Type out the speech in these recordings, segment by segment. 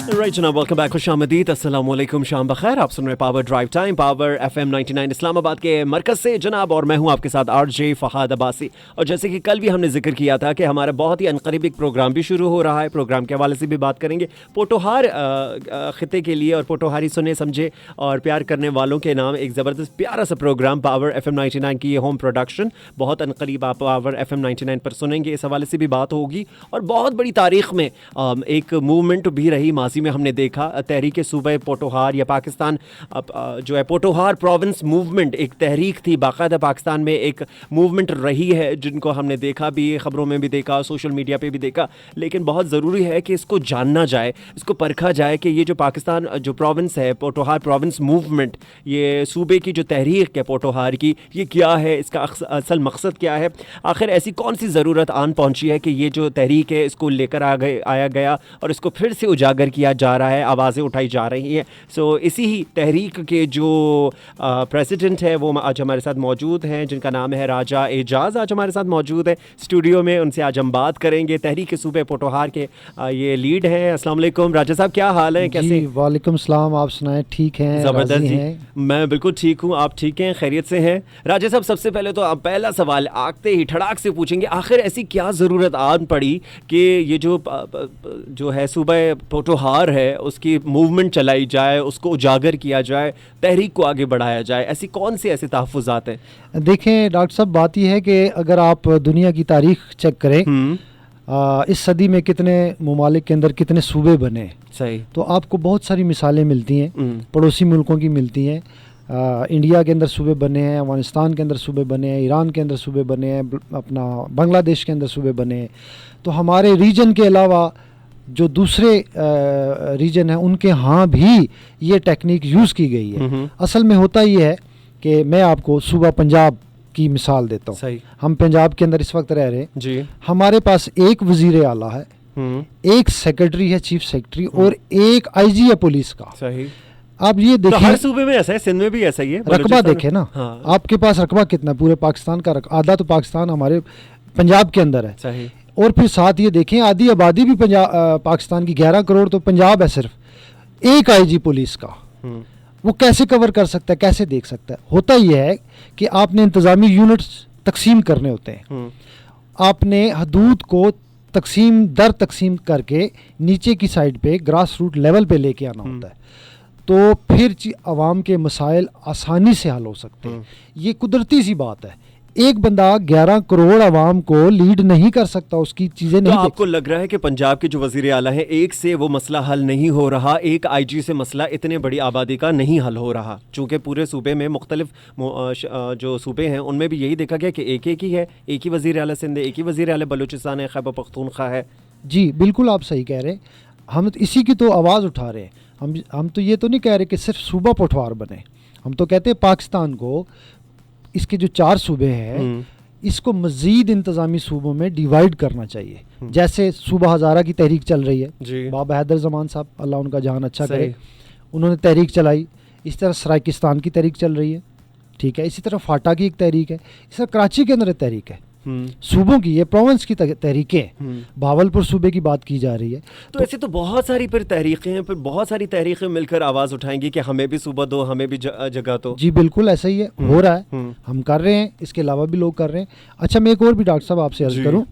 Right जनाब, welcome back, खुशामदीद, अस्सलाम वालेकुम, शाम बखैर। आप सुन रहे power drive time, power FM 99 Islamabad के मरकज़ से जनाब, और मैं हूं आपके साथ RJ फहाद अब्बासी। और जैसे कि कल भी हमने जिक्र किया था कि हमारा बहुत ही अनकरीब एक प्रोग्राम भी शुरू हो रहा है। प्रोग्राम के हवाले से भी बात करेंगे, पोटोहार ख़िते के लिए और पोटोहारी सुने समझे और प्यार करने वालों के नाम एक ज़बरदस्त प्यारा सा प्रोग्राम पावर FM 99 की ये होम प्रोडक्शन बहुत अनकरीब आप पावर FM 99 पर सुनेंगे। इस हवाले से भी बात होगी। और बहुत बड़ी तारीख़ में एक मूवमेंट भी रही, माजी में हमने देखा, तहरीक सूबे पोटोहार या पाकिस्तान जो है पोटोहार प्रोविंस मूवमेंट एक तहरीक थी, बाकायदा पाकिस्तान में एक मूवमेंट रही है, जिनको हमने देखा भी, खबरों में भी देखा, सोशल मीडिया पे भी देखा। लेकिन बहुत ज़रूरी है कि इसको जानना जाए, इसको परखा जाए कि ये जो पाकिस्तान जो प्रोविंस है, पोटोहार प्रोविंस मूवमेंट, ये सूबे की जो तहरीक है पोटोहार की, ये क्या है, इसका असल मकसद क्या है, आखिर ऐसी कौन सी ज़रूरत आन पहुँची है कि ये जो तहरीक है इसको लेकर आया गया और इसको फिर से उजागर किया जा रहा है, आवाज़ें उठाई जा रही हैं। सो इसी ही तहरीक के जो प्रेसिडेंट है वो आज हमारे साथ मौजूद हैं, जिनका नाम है राजा एजाज, आज हमारे साथ मौजूद है स्टूडियो में। उनसे आज हम बात करेंगे। तहरीक सूबे पोटोहार के ये लीड हैं। अस्सलाम वालेकुम राजा साहब, क्या हाल है, कैसे? वालेकुम सलाम, आप सुनाएं? ठीक हैं? ज़बरदस्त जी, मैं बिल्कुल ठीक हूँ, आप ठीक हैं, खैरियत से हैं? राजा साहब, सबसे पहले तो आप पहला सवाल आते ही ठड़ाक से पूछेंगे, आखिर ऐसी क्या ज़रूरत आन पड़ी कि ये जो है सूबा पोटोहार है उसकी मूवमेंट चलाई जाए, उसको उजागर किया जाए, तहरीक को आगे बढ़ाया जाए? ऐसी कौन सी ऐसे तहफ़्फ़ुज़ात हैं? देखें डॉक्टर साहब, बात यह है कि अगर आप दुनिया की तारीख चेक करें, इस सदी में कितने ममालिक के अंदर कितने सूबे बने, सही, तो आपको बहुत सारी मिसालें मिलती हैं, पड़ोसी मुल्कों की मिलती हैं। इंडिया के अंदर सूबे बने हैं, अफगानिस्तान के अंदर सूबे बने हैं, ईरान के अंदर सूबे बने हैं, अपना बांग्लादेश के अंदर सूबे बने हैं। तो हमारे रीजन के अलावा जो दूसरे रीजन हैं उनके यहाँ भी ये टेक्निक यूज़ की गई है। असल में होता ये है कि मैं आपको सूबा पंजाब की मिसाल देता हूँ। हम पंजाब के अंदर इस वक्त रह रहे हैं जी। हमारे पास एक वज़ीर आला है, एक सेक्रेटरी है, चीफ सेक्रेटरी, और एक IG है पुलिस का। सही। आप ये देखिए, तो हर सूबे में ऐसा है, सिंध में भी ऐसा ही है। रकबा देखें ना, हाँ। आपके पास रकबा कितना है पूरे पाकिस्तान का? आधा तो पाकिस्तान हमारे पंजाब के अंदर है। सही। और फिर साथ ये देखें, आधी आबादी भी पाकिस्तान की 11 करोड़ तो पंजाब है सिर्फ। एक IG पुलिस का, वो कैसे कवर कर सकता है, कैसे देख सकता है? होता यह है कि आपने इंतज़ामी यूनिट्स तकसीम करने होते हैं, आपने हदूद को तकसीम करके नीचे की साइड पे ग्रास रूट लेवल पे लेके आना होता है, तो फिर आवाम के मसाइल आसानी से हल हो सकते हैं। ये कुदरती सी बात है। एक बंदा 11 करोड़ आवाम को लीड नहीं कर सकता, उसकी चीज़ें नहीं। तो आपको लग रहा है कि पंजाब के जो वज़ीर आला हैं, एक से वो मसला हल नहीं हो रहा, एक IG से मसला इतने बड़ी आबादी का नहीं हल हो रहा? चूँकि पूरे सूबे में मुख्तलिफ जो सूबे हैं उनमें भी यही देखा गया कि एक ही है, एक ही वज़ीर आला सिंध है, एक ही वज़ीर आला बलूचिस्तान है, खैबर पख्तूनख्वा है। जी बिल्कुल, आप सही कह रहे हैं। हम इसी की तो आवाज़ उठा रहे हैं। हम तो ये तो नहीं कह रहे कि सिर्फ सूबा पोटोहार बने, हम तो कहते हैं पाकिस्तान को, इसके जो 4 सूबे हैं, इसको मज़ीद इंतज़ामी सूबों में डिवाइड करना चाहिए। जैसे सूबा हज़ारा की तहरीक चल रही है, बाबा हैदर ज़मान साहब, अल्लाह उनका जहान अच्छा करे, उन्होंने तहरीक चलाई। इस तरह सराइकिस्तान की तहरीक चल रही है, ठीक है। इसी तरह फाटा की एक तहरीक है, इस तरह कराची के अंदर एक तहरीक है। सूबों की, ये प्रोविंस की तहरीकें, भावलपुर सूबे की बात की जा रही है। तो ऐसे तो बहुत सारी फिर तहरीकें हैं, फिर बहुत सारी तहरीकें मिलकर आवाज़ उठाएंगी कि हमें भी सूबा दो, हमें भी जगह दो। जी बिल्कुल ऐसा ही है, हो रहा है, हम कर रहे हैं, इसके अलावा भी लोग कर रहे हैं। अच्छा, मैं एक और भी डॉक्टर साहब आपसे अर्ज करूँ,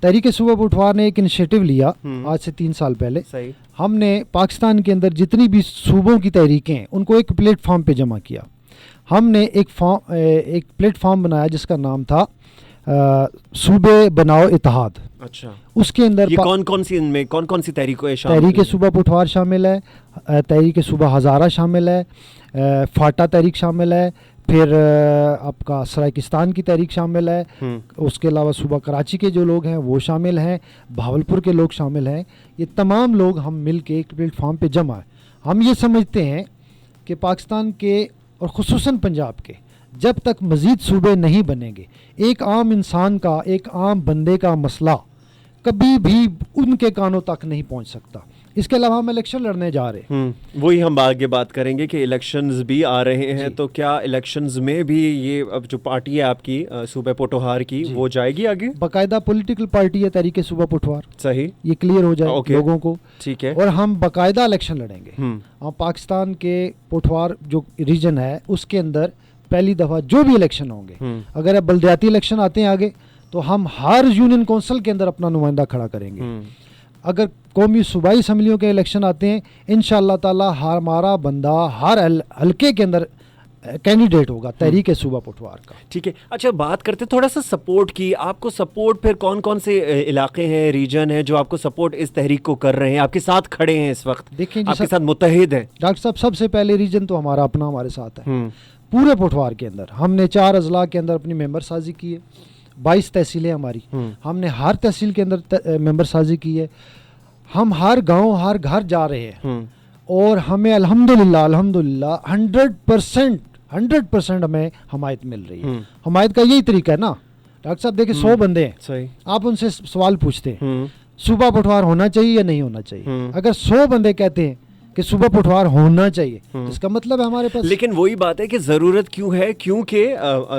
तहरीक सूबा पोटोहार ने एक इनिशिएटिव लिया आज से 3 साल पहले। सही। हमने पाकिस्तान के अंदर जितनी भी सूबों की तहरीकें उनको एक प्लेटफॉर्म पे जमा किया। हमने एक प्लेटफॉर्म बनाया जिसका नाम था सूबे बनाओ इत्तेहाद। अच्छा, उसके अंदर कौन सी तहरीकें शामिल? तहरीक सूबा पोटोहार शामिल है, तहरीक सूबा हज़ारा शामिल है, फाटा तहरीक शामिल है, फिर आपका सराइकिस्तान की तहरीक शामिल है, उसके अलावा सूबा कराची के जो लोग हैं वो शामिल हैं, भावलपुर के लोग शामिल हैं। ये तमाम लोग हम मिल के एक प्लेटफॉर्म पे जमा है। हम ये समझते हैं कि पाकिस्तान के और ख़ुसूसन पंजाब के जब तक मज़ीद सूबे नहीं बनेंगे, एक आम इंसान का, एक आम बंदे का मसला कभी भी उनके कानों तक नहीं पहुंच सकता। इसके अलावा हम इलेक्शन लड़ने जा रहे हैं, वही हम आगे बात करेंगे कि इलेक्शंस भी आ रहे हैं, तो क्या इलेक्शंस में भी ये अब जो पार्टी है आपकी सूबे पोठोहार की वो जाएगी आगे? बाकायदा पॉलिटिकल पार्टी है तहरीक सूबा पोठोहार। सही, ये क्लियर हो जाए लोगों को। ठीक है। और हम बाकायदा इलेक्शन लड़ेंगे। हम पाकिस्तान के पोठोहार जो रीजन है उसके अंदर पहली दफ़ा जो भी इलेक्शन होंगे, अगर अब बल्दियाती इलेक्शन आते हैं आगे, तो हम हर यूनियन कौंसिल के अंदर अपना नुमाइंदा खड़ा करेंगे। अगर कौमी सूबाई असम्बलियों के इलेक्शन आते हैं, इंशाअल्लाह ताला हमारा बंदा हर हल्के के अंदर कैंडिडेट होगा तहरीक सूबा पोठवार का। ठीक है। अच्छा, बात करते थोड़ा सा सपोर्ट की। आपको सपोर्ट फिर कौन कौन से इलाके हैं, रीजन है जो आपको सपोर्ट इस तहरीक को कर रहे हैं, आपके साथ खड़े हैं इस वक्त, देखें आपके साथ मुत्तहिद हैं? डॉक्टर साहब, सबसे पहले रीजन तो हमारा अपना हमारे साथ है। पूरे पोठवार के अंदर हमने 4 अजला के अंदर अपनी मेंबर साजी की है। 22 तहसीलें हमारी, हमने हर तहसील के अंदर मेंबर साजी की है। हम हर गांव हर घर जा रहे हैं और हमें अल्हम्दुलिल्लाह 100% हमें हमायत मिल रही है। हमायत का यही तरीका है ना डॉक्टर साहब। देखिए 100 बंदे हैं, सही, आप उनसे सवाल पूछते हैं सूबा पोठवार होना चाहिए या नहीं होना चाहिए। अगर 100 बंदे कहते हैं कि सूबा पोठवार होना चाहिए, इसका मतलब है हमारे पास। लेकिन वही बात है कि ज़रूरत क्यों है, क्योंकि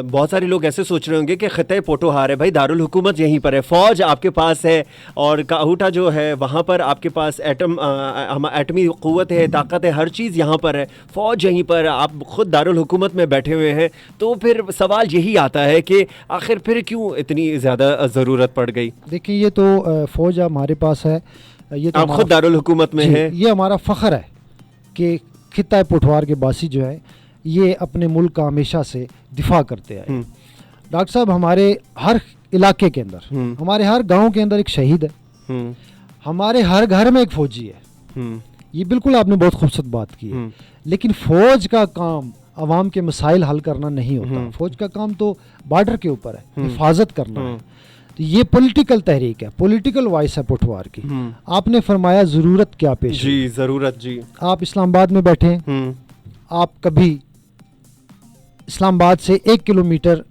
बहुत सारे लोग ऐसे सोच रहे होंगे कि खिते पोठोहार है भाई, दारुल हुकूमत यहीं पर है, फ़ौज आपके पास है और काहूटा जो है वहाँ पर आपके पास एटमी क़ुव्वत है, ताकत है, हर चीज़ यहाँ पर है, फ़ौज यहीं पर, आप ख़ुद दारुल हुकूमत में बैठे हुए हैं। तो फिर सवाल यही आता है कि आखिर फिर क्यों इतनी ज़्यादा ज़रूरत पड़ गई? देखिए, ये तो फ़ौज हमारे पास है, ये तो आप खुद दारुल हुकूमत में हैं। ये हमारा फ़ख्र है कि खित्ता पोठवार के बासी जो है ये अपने मुल्क का हमेशा से दिफा करते आए। डॉक्टर साहब, हमारे हर इलाके के अंदर, हमारे हर गांव के अंदर एक शहीद है, हमारे हर घर में एक फौजी है। ये बिल्कुल आपने बहुत खूबसूरत बात की है। लेकिन फ़ौज का काम अवाम के मसाइल हल करना नहीं होता। फ़ौज का काम तो बॉर्डर के ऊपर है, हिफाजत करना है। तो ये पॉलिटिकल तहरीक है, पॉलिटिकल वॉइस है पोठवार की। आपने फरमाया ज़रूरत क्या पेश है? जी, ज़रूरत जी। आप इस्लामाबाद में बैठे हैं, आप कभी इस्लामाबाद से 1 किलोमीटर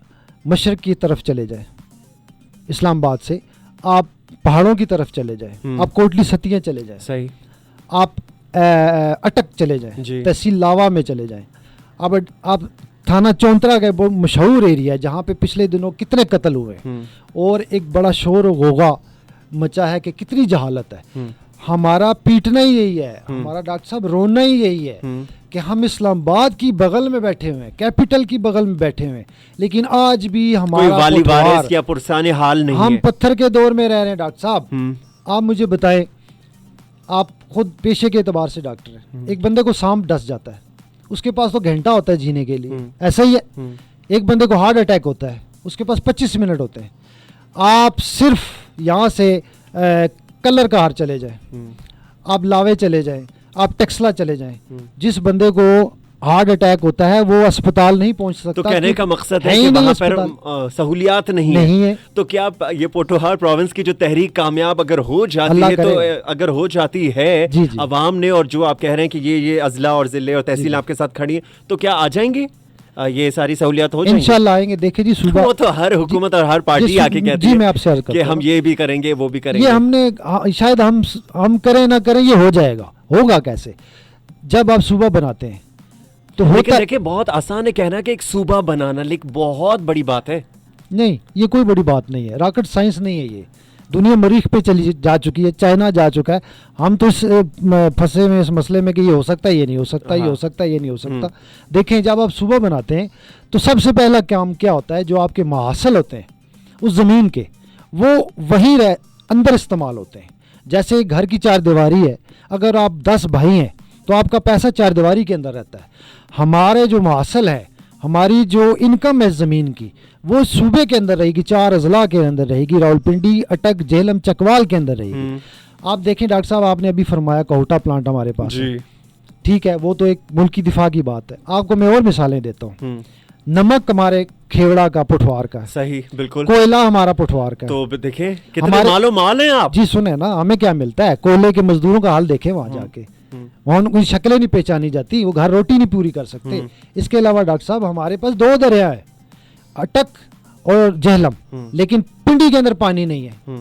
मशरक़ की तरफ चले जाएं, इस्लामाबाद से आप पहाड़ों की तरफ चले जाएं, आप कोटली सतियाँ चले जाएं, सही, आप अटक चले जाएं, तहसील लावा में चले जाएं, आप थाना चौंतरा का बहुत मशहूर एरिया है जहाँ पे पिछले दिनों कितने कत्ल हुए और एक बड़ा शोर और गोगा मचा है कि कितनी जहालत है। हमारा पीटना ही यही है, हमारा डॉक्टर साहब रोना ही यही है कि हम इस्लामाबाद की बगल में बैठे हुए हैं, कैपिटल की बगल में बैठे हुए हैं, लेकिन आज भी हमारा वाली वारिस या पुरसाने हाल नहीं हम है। पत्थर के दौर में रह रहे हैं। डॉक्टर साहब, आप मुझे बताएं, आप खुद पेशे के एतबार से डॉक्टर हैं, एक बंदे को सांप डस जाता है, उसके पास तो घंटा होता है जीने के लिए, ऐसा ही है। एक बंदे को हार्ट अटैक होता है, उसके पास 25 मिनट होते हैं। आप सिर्फ यहाँ से कलर का हार चले जाएं, आप लावे चले जाएं, आप टेक्सला चले जाएं, जिस बंदे को हार्ट अटैक होता है वो अस्पताल नहीं पहुंच सकता। तो कहने का मकसद है कि वहाँ पर सहूलियात नहीं है। तो क्या ये पोठोहार प्रोविंस की जो तहरीक कामयाब अगर हो जाती है, तो अगर हो जाती है अवाम ने, और जो आप कह रहे हैं कि ये अजला और जिले और तहसील आपके साथ खड़ी है, तो क्या आ जाएंगे ये सारी सहूलियात हो जाएंगी? इंशाल्लाह आएंगे। देखिए जी, सुबह वो तो हर हुकूमत और हर पार्टी आके कहती है मैं आपसे अर्ज करता कि हम ये भी करेंगे वो भी करेंगे। ये हमने शायद हम करें ना करें, ये हो जाएगा। होगा कैसे? जब आप सूबा बनाते हैं तो होता। देखिए, बहुत आसान है कहना कि एक सूबा बनाना, लेकिन बहुत बड़ी बात है। नहीं, ये कोई बड़ी बात नहीं है, रॉकेट साइंस नहीं है। ये दुनिया मरीख पे चली जा चुकी है, चाइना जा चुका है। हम तो फंसे में इस मसले में कि ये हो सकता है, ये नहीं हो सकता, ये हो सकता है, ये नहीं हो सकता। देखें, जब आप सूबा बनाते हैं तो सबसे पहला काम क्या होता है, जो आपके महासल होते हैं उस ज़मीन के, वो वहीं अंदर इस्तेमाल होते हैं। जैसे घर की 4 दीवारी है, अगर आप 10 भाई हैं तो आपका पैसा 4 दीवारी के अंदर रहता है। हमारे जो महासल है, हमारी जो इनकम है ज़मीन की, वो सूबे के अंदर रहेगी, 4 अजला के अंदर रहेगी, रावलपिंडी, अटक, झेलम, चकवाल के अंदर रहेगी। आप देखें डॉक्टर साहब, आपने अभी फरमाया कोहटा प्लांट हमारे पास है, ठीक है, वो तो एक मुल्क की दिफा की बात है। आपको मैं और मिसालें देता हूँ। नमक हमारे खेवड़ा का, पोठवार का, सही, बिल्कुल। कोयला हमारा पोठवार का। तो देखें कितने मालो माल हैं आप। जी सुने ना, हमें क्या मिलता है, कोयले के मजदूरों का हाल देखें वहाँ जाके, वहाँ उनकी शक्लें नहीं पहचानी जाती, वो घर रोटी नहीं पूरी कर सकते। इसके अलावा डॉक्टर साहब, हमारे पास 2 दरिया है, अटक और झेलम, लेकिन पिंडी के अंदर पानी नहीं है।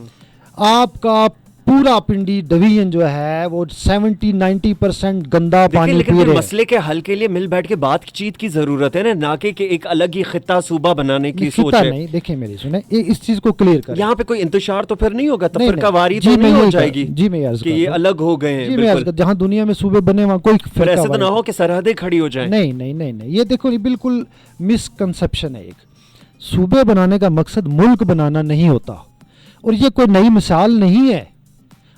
آپ کا پورا پنڈی ڈویژن جو ہے وہ 70-90% گندا پانی پی رہے ہیں. مسئلے کے حل کے لیے مل بیٹھ کے بات چیت کی ضرورت ہے نا, نہ کہ ایک الگ ہی خطہ صوبہ بنانے کی سوچ ہے. نہیں, دیکھیں میری سنیں, اس چیز کو کلیئر کریں. یہاں پہ کوئی انتشار تو پھر نہیں ہوگا, تفرقہ واری تو نہیں ہو جائے گی جی میں عرض کہ یہ الگ ہو گئے ہیں. بالکل, جہاں دنیا میں صوبے بنے وہاں کوئی ایسا تو نہ ہو کہ سرحدیں کھڑی ہو جائیں. نہیں, یہ دیکھو یہ بالکل مسکنسپشن ہے. ایک صوبے بنانے کا مقصد ملک بنانا نہیں ہوتا, اور یہ کوئی نئی مثال نہیں ہے.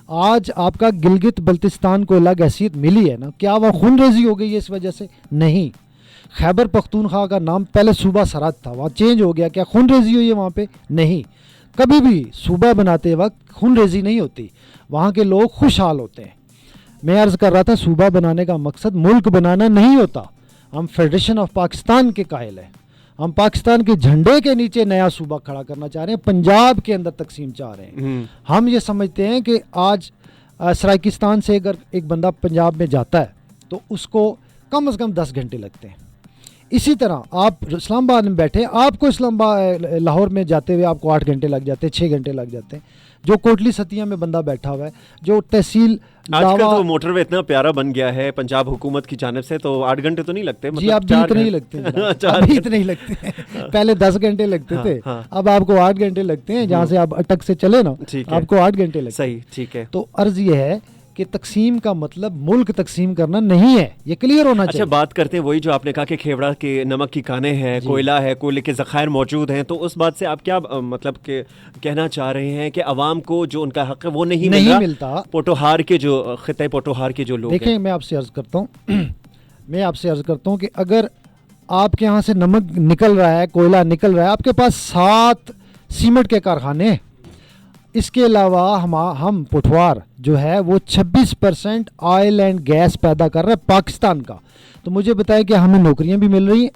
آج آپ کا گلگت بلتستان کو الگ حیثیت ملی ہے نا, کیا وہ خون ریزی ہو گئی ہے اس وجہ سے؟ نہیں. خیبر پختونخوا کا نام پہلے صوبہ سرحد تھا, وہاں چینج ہو گیا, کیا خون ریزی ہوئی ہے وہاں پہ؟ نہیں. کبھی بھی صوبہ بناتے وقت خون ریزی نہیں ہوتی, وہاں کے لوگ خوشحال ہوتے ہیں. میں عرض کر رہا تھا صوبہ بنانے کا مقصد ملک بنانا نہیں ہوتا. ہم فیڈریشن آف پاکستان کے قائل ہیں, ہم پاکستان کے جھنڈے کے نیچے نیا صوبہ کھڑا کرنا چاہ رہے ہیں, پنجاب کے اندر تقسیم چاہ رہے ہیں. ہم یہ سمجھتے ہیں کہ آج سرائکستان سے اگر ایک بندہ پنجاب میں جاتا ہے تو اس کو کم از کم 10 گھنٹے لگتے ہیں. اسی طرح آپ اسلام آباد میں بیٹھے, آپ کو لاہور میں جاتے ہوئے آپ کو 8 گھنٹے لگ جاتے ہیں, 6 گھنٹے لگ جاتے ہیں. جو کوٹلی ستیاں میں بندہ بیٹھا ہوا ہے, جو تحصیل آج کل تو موٹر وے اتنا پیارا بن گیا ہے پنجاب حکومت کی جانب سے, تو 8 گھنٹے تو نہیں لگتے. جی آپ بھی اتنے ہی لگتے ہیں, ابھی اتنے ہی لگتے ہیں. پہلے 10 گھنٹے لگتے تھے, اب آپ کو 8 گھنٹے لگتے ہیں. جہاں سے آپ اٹک سے چلے نا, آپ کو 8 گھنٹے لگتے ہیں. صحیح, ٹھیک ہے. تو عرض یہ ہے کہ تقسیم کا مطلب ملک تقسیم کرنا نہیں ہے, یہ کلیئر ہونا چاہیے. اچھا, بات کرتے ہیں وہی جو آپ نے کہا کہ کھیوڑا کے نمک کی کانیں ہیں, کوئلہ ہے, کوئلے کے ذخائر موجود ہیں, تو اس بات سے آپ کیا مطلب کہ کہنا چاہ رہے ہیں کہ عوام کو جو ان کا حق ہے وہ نہیں ملتا؟ پوٹوہار کے جو خطے پوٹوہار کے جو لوگ دیکھیں, میں آپ سے عرض کرتا ہوں کہ اگر آپ کے یہاں سے نمک نکل رہا ہے, کوئلہ نکل رہا ہے, آپ کے پاس 7 سیمنٹ کے کارخانے, اس کے علاوہ ہم پٹوار جو ہے وہ 26% آئل اینڈ گیس پیدا کر رہا ہے پاکستان کا. تو مجھے بتائیں کہ ہمیں نوکریاں بھی مل رہی ہیں,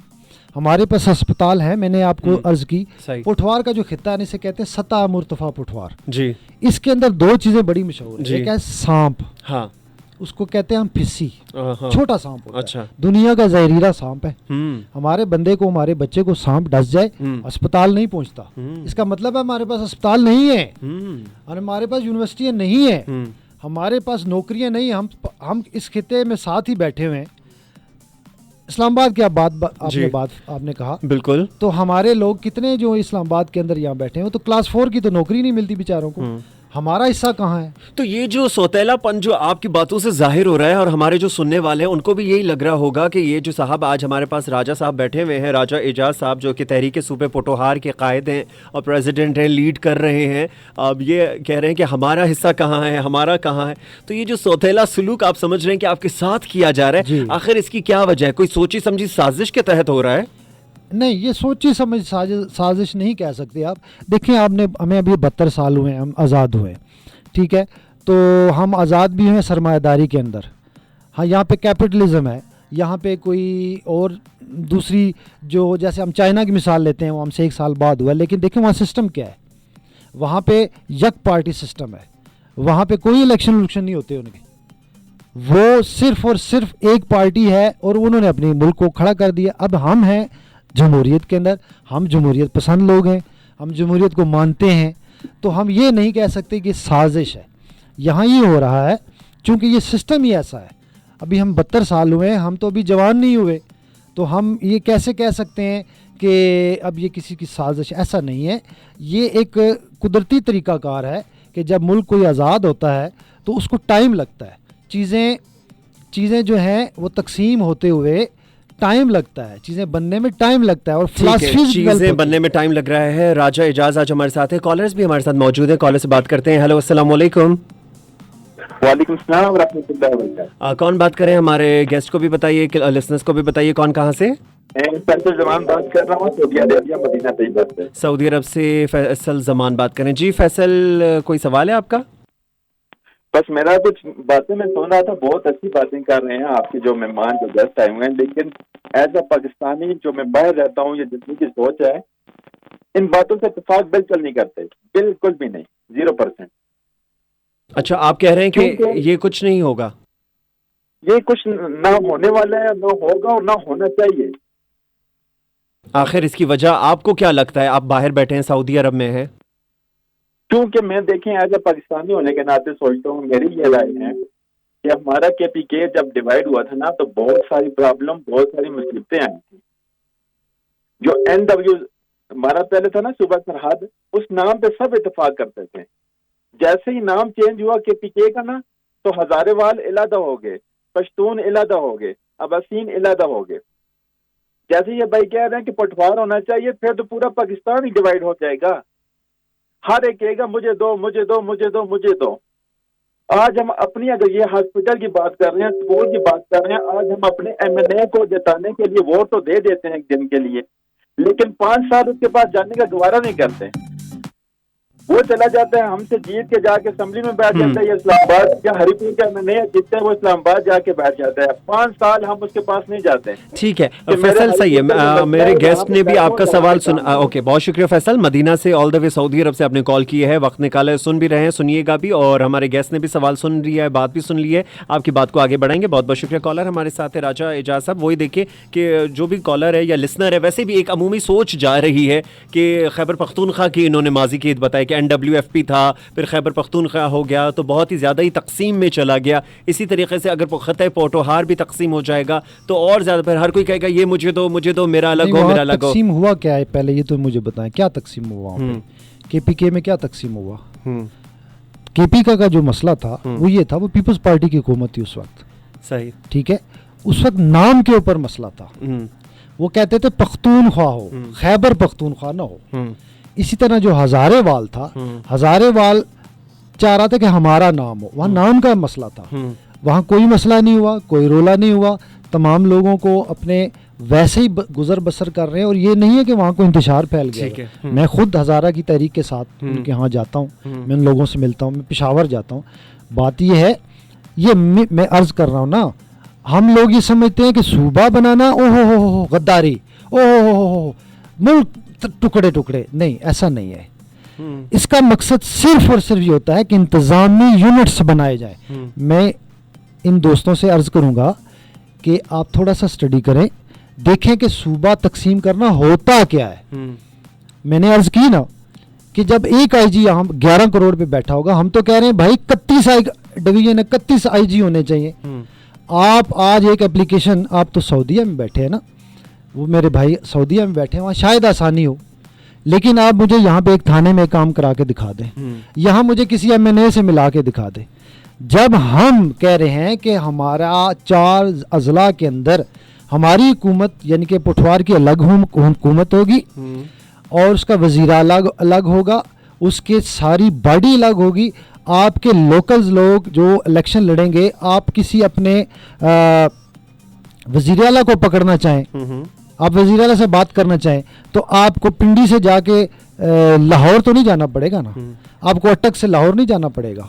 ہمارے پاس ہسپتال ہے. میں نے آپ کو عرض کی پٹوار کا جو خطہ ہے اسے کہتے ہیں سطح مرتفع پٹوار. جی, اس کے اندر 2 چیزیں بڑی مشہور ہیں. ایک ہے سانپ, ہاں, اس کو کہتے ہیں ہم پھسی, چھوٹا سانپ ہوتا ہے, دنیا کا زہریلا سانپ ہے. ہمارے بندے کو, ہمارے بچے کو سانپ ڈس جائے, اسپتال نہیں پہنچتا. اس کا مطلب ہے ہمارے پاس اسپتال نہیں ہے, اور ہمارے پاس یونیورسٹیاں نہیں ہیں, ہمارے پاس نوکریاں نہیں. ہم اس خطے میں ساتھ ہی بیٹھے ہوئے ہیں. اسلام آباد کی آپ نے کہا, بالکل, تو ہمارے لوگ کتنے جو اسلام آباد کے اندر یہاں بیٹھے ہیں, تو کلاس 4 کی تو نوکری نہیں ملتی بیچاروں کو. ہمارا حصہ کہاں ہے؟ تو یہ جو سوتیلا پن جو آپ کی باتوں سے ظاہر ہو رہا ہے, اور ہمارے جو سننے والے ہیں ان کو بھی یہی لگ رہا ہوگا کہ یہ جو صاحب آج ہمارے پاس راجہ صاحب بیٹھے ہوئے ہیں, راجہ اعجاز صاحب جو کہ تحریک صوبے پوٹوہار کے قائد ہیں اور پریزیڈنٹ ہیں, لیڈ کر رہے ہیں, اب یہ کہہ رہے ہیں کہ ہمارا حصہ کہاں ہے, ہمارا کہاں ہے. تو یہ جو سوتیلا سلوک آپ سمجھ رہے ہیں کہ آپ کے ساتھ کیا جا رہا ہے, آخر اس کی کیا وجہ ہے؟ کوئی سوچی سمجھی سازش کے تحت ہو رہا ہے؟ نہیں, یہ سوچی سمجھ سازش نہیں کہہ سکتے آپ. دیکھیں, ہمیں ابھی 72 سال ہوئے ہیں, ہم آزاد ہوئے, ٹھیک ہے, تو ہم آزاد بھی ہیں سرمایہ داری کے اندر. ہاں, یہاں پہ کیپٹلزم ہے, یہاں پہ کوئی اور دوسری جو, جیسے ہم چائنا کی مثال لیتے ہیں, وہ ہم سے 1 سال بعد ہوا, لیکن دیکھیں وہاں سسٹم کیا ہے. وہاں پہ یک پارٹی سسٹم ہے, وہاں پہ کوئی الیکشن نہیں ہوتے ان کے, وہ صرف اور صرف ایک پارٹی ہے, اور انہوں نے اپنے ملک کو کھڑا کر دیا. اب ہم ہیں جمہوریت کے اندر, ہم جمہوریت پسند لوگ ہیں, ہم جمہوریت کو مانتے ہیں, تو ہم یہ نہیں کہہ سکتے کہ سازش ہے. یہاں یہ ہو رہا ہے چونکہ یہ سسٹم ہی ایسا ہے. ابھی ہم 72 سال ہوئے ہیں, ہم تو ابھی جوان نہیں ہوئے, تو ہم یہ کیسے کہہ سکتے ہیں کہ اب یہ کسی کی سازش؟ ایسا نہیں ہے. یہ ایک قدرتی طریقہ کار ہے کہ جب ملک کوئی آزاد ہوتا ہے تو اس کو ٹائم لگتا ہے. چیزیں جو ہیں وہ تقسیم ہوتے ہوئے ٹائم لگتا ہے, چیزیں بننے میں ٹائم لگتا ہے, اور چیزیں بننے میں ٹائم لگ رہا ہے. راجہ اعجاز آج ہمارے ساتھ ہیں, کالرز بھی ہمارے ساتھ موجود ہیں, کالر سے بات کرتے ہیں. ہیلو, السلام علیکم. وعلیکم السلام ورحمۃ اللہ وبرکاتہ. کون بات کریں؟ ہمارے گیسٹ کو بھی بتائیے, لسنرز کو بھی بتائیے, کون کہاں سے؟ فیصل زمان بات کر رہا ہوں, سعودی عربیہ مدینہ طیبہ سے. سعودی عرب سے فیصل زمان بات کریں. جی فیصل, کوئی سوال ہے آپ کا؟ بس میرا کچھ باتیں میں سن رہا تھا, بہت اچھی باتیں کر رہے ہیں آپ کے جو مہمان جو گیسٹ آئے ہوئے ہیں, لیکن ایز اے پاکستانی جو میں باہر رہتا ہوں, یہ جتنی کی سوچ ہے, ان باتوں سے اتفاق بالکل نہیں کرتے, بالکل بھی نہیں, 0%. اچھا, آپ کہہ رہے ہیں کہ یہ کچھ نہیں ہوگا؟ یہ کچھ نہ ہونے والا ہے, نہ ہوگا, اور نہ ہونا چاہیے. آخر اس کی وجہ آپ کو کیا لگتا ہے؟ آپ باہر بیٹھے ہیں, سعودی عرب میں ہیں. کیونکہ میں دیکھیں ایز اے پاکستانی ہونے کے ناطے سوچتا ہوں، میری یہ رائے ہے کہ ہمارا KPK جب ڈیوائڈ ہوا تھا نا تو بہت ساری پرابلم، بہت ساری مصیبتیں آئی تھی. جو NW ہمارا پہلے تھا نا صوبہ سرحد، اس نام پہ سب اتفاق کرتے تھے. جیسے ہی نام چینج ہوا KPK کا نا تو ہزارے وال علیحدہ ہو گئے، پشتون علیحدہ ہو گئے، اباسین علیحدہ ہو گئے. جیسے یہ بھائی کہہ رہے ہیں کہ پٹوار ہونا چاہیے، پھر تو پورا پاکستان ہی ڈیوائڈ ہو جائے گا. ہر ایک کہے گا مجھے دو مجھے دو مجھے دو مجھے دو. آج ہم اپنی، اگر یہ ہاسپٹل کی بات کر رہے ہیں، اسکول کی بات کر رہے ہیں، آج ہم اپنے MNA کو جتانے کے لیے ووٹ تو دے دیتے ہیں ایک دن کے لیے، لیکن 5 سال اس کے پاس جانے کا گوارا نہیں کرتے. وہ چلا جاتا ہے ہم سے جیت کے جا کے اسمبلی میں بیٹھ جاتا ہے، یا اسلام آباد یا ہری پور کا MNA جتنے وہ اسلام آباد جا کے بیٹھ جاتا ہے. 5 سال ہم اس کے پاس نہیں جاتے. ٹھیک ہے فیصل، صحیح ہے. میرے گیسٹ نے بھی آپ کا سوال سنا. اوکے، بہت شکریہ فیصل. مدینہ سے آل دا وے سعودی عرب سے آپ نے کال کی ہے، وقت نکالا ہے، سن بھی رہے ہیں، سنیے گا بھی. اور ہمارے گیسٹ نے بھی سوال سن لیا ہے، بات بھی سن لی ہے. آپ کی بات کو آگے بڑھائیں گے. بہت بہت شکریہ. کالر ہمارے ساتھ ہے راجہ اعجاز صاحب. وہی دیکھیں کہ جو بھی کالر ہے یا لسنر ہے، ویسے بھی ایک عمومی سوچ جا رہی ہے کہ خیبر پختونخوا کی انہوں نے ماضی کی بتایا کہ NWFP تھا، پھر خیبر پختونخوا ہو گیا تو بہت ہی زیادہ ہی تقسیم میں چلا گیا. اسی طریقے سے اگر خطۂ پوٹوہار بھی تقسیم ہو جائے گا تو اور زیادہ، پھر ہر کوئی کہے گا یہ مجھے دو مجھے دو، میرا الگ ہو میرا الگ ہو. تقسیم ہوا کیا ہے پہلے یہ تو مجھے بتائیں، کیا تقسیم ہوا وہاں پہ KPK میں؟ کیا تقسیم ہوا؟ KPK کا جو مسئلہ تھا وہ یہ تھا، وہ پیپلز پارٹی کی حکومت تھی اس وقت. صحیح، ٹھیک ہے. اس وقت نام کے اوپر مسئلہ تھا. وہ کہتے تھے پختونخوا ہو، خیبر پختونخوا نہ ہو. اسی طرح جو ہزارے وال تھا، ہزارے وال چاہ رہا تھا کہ ہمارا نام ہو. وہاں نام کا مسئلہ تھا. وہاں کوئی مسئلہ نہیں ہوا، کوئی رولا نہیں ہوا. تمام لوگوں کو اپنے ویسے ہی گزر بسر کر رہے ہیں. اور یہ نہیں ہے کہ وہاں کو انتشار پھیل گیا. میں خود ہزارہ کی تحریک کے ساتھ ان کے ہاں جاتا ہوں، میں ان لوگوں سے ملتا ہوں، میں پشاور جاتا ہوں. بات یہ ہے، یہ میں عرض کر رہا ہوں نا، ہم لوگ یہ سمجھتے ہیں کہ صوبہ بنانا او ہو غداری، او ہو ملک ٹکڑے ٹکڑے. نہیں، ایسا نہیں ہے. اس کا مقصد صرف اور صرف یہ ہوتا ہے کہ انتظامی یونٹس بنائے جائیں. میں ان دوستوں سے عرض کروں گا کہ آپ تھوڑا سا اسٹڈی کریں، دیکھیں کہ صوبہ تقسیم کرنا ہوتا کیا ہے. میں نے عرض کی نا کہ جب ایک IG یہاں 11 کروڑ پہ بیٹھا ہوگا، ہم تو کہہ رہے ہیں بھائی 31 ڈویژن ہے، 31 IG ہونے چاہیے. آپ آج ایک اپلیکیشن، آپ تو سعودیہ میں بیٹھے ہیں نا، وہ میرے بھائی سعودیہ میں بیٹھے ہیں، وہاں شاید آسانی ہو، لیکن آپ مجھے یہاں پہ ایک تھانے میں کام کرا کے دکھا دیں، یہاں مجھے کسی MNA سے ملا کے دکھا دیں. جب ہم کہہ رہے ہیں کہ ہمارا 4 اضلاع کے اندر ہماری حکومت یعنی کہ پٹوار کی الگ حکومت ہوگی اور اس کا وزیر الگ ہوگا، اس کے ساری باڈی الگ ہوگی. آپ کے لوکلز لوگ جو الیکشن لڑیں گے، آپ کسی اپنے وزیر اعلیٰ کو پکڑنا چاہیں، آپ وزیر اعلیٰ سے بات کرنا چاہیں تو آپ کو پنڈی سے جا کے لاہور تو نہیں جانا پڑے گا نا، آپ کو اٹک سے لاہور نہیں جانا پڑے گا.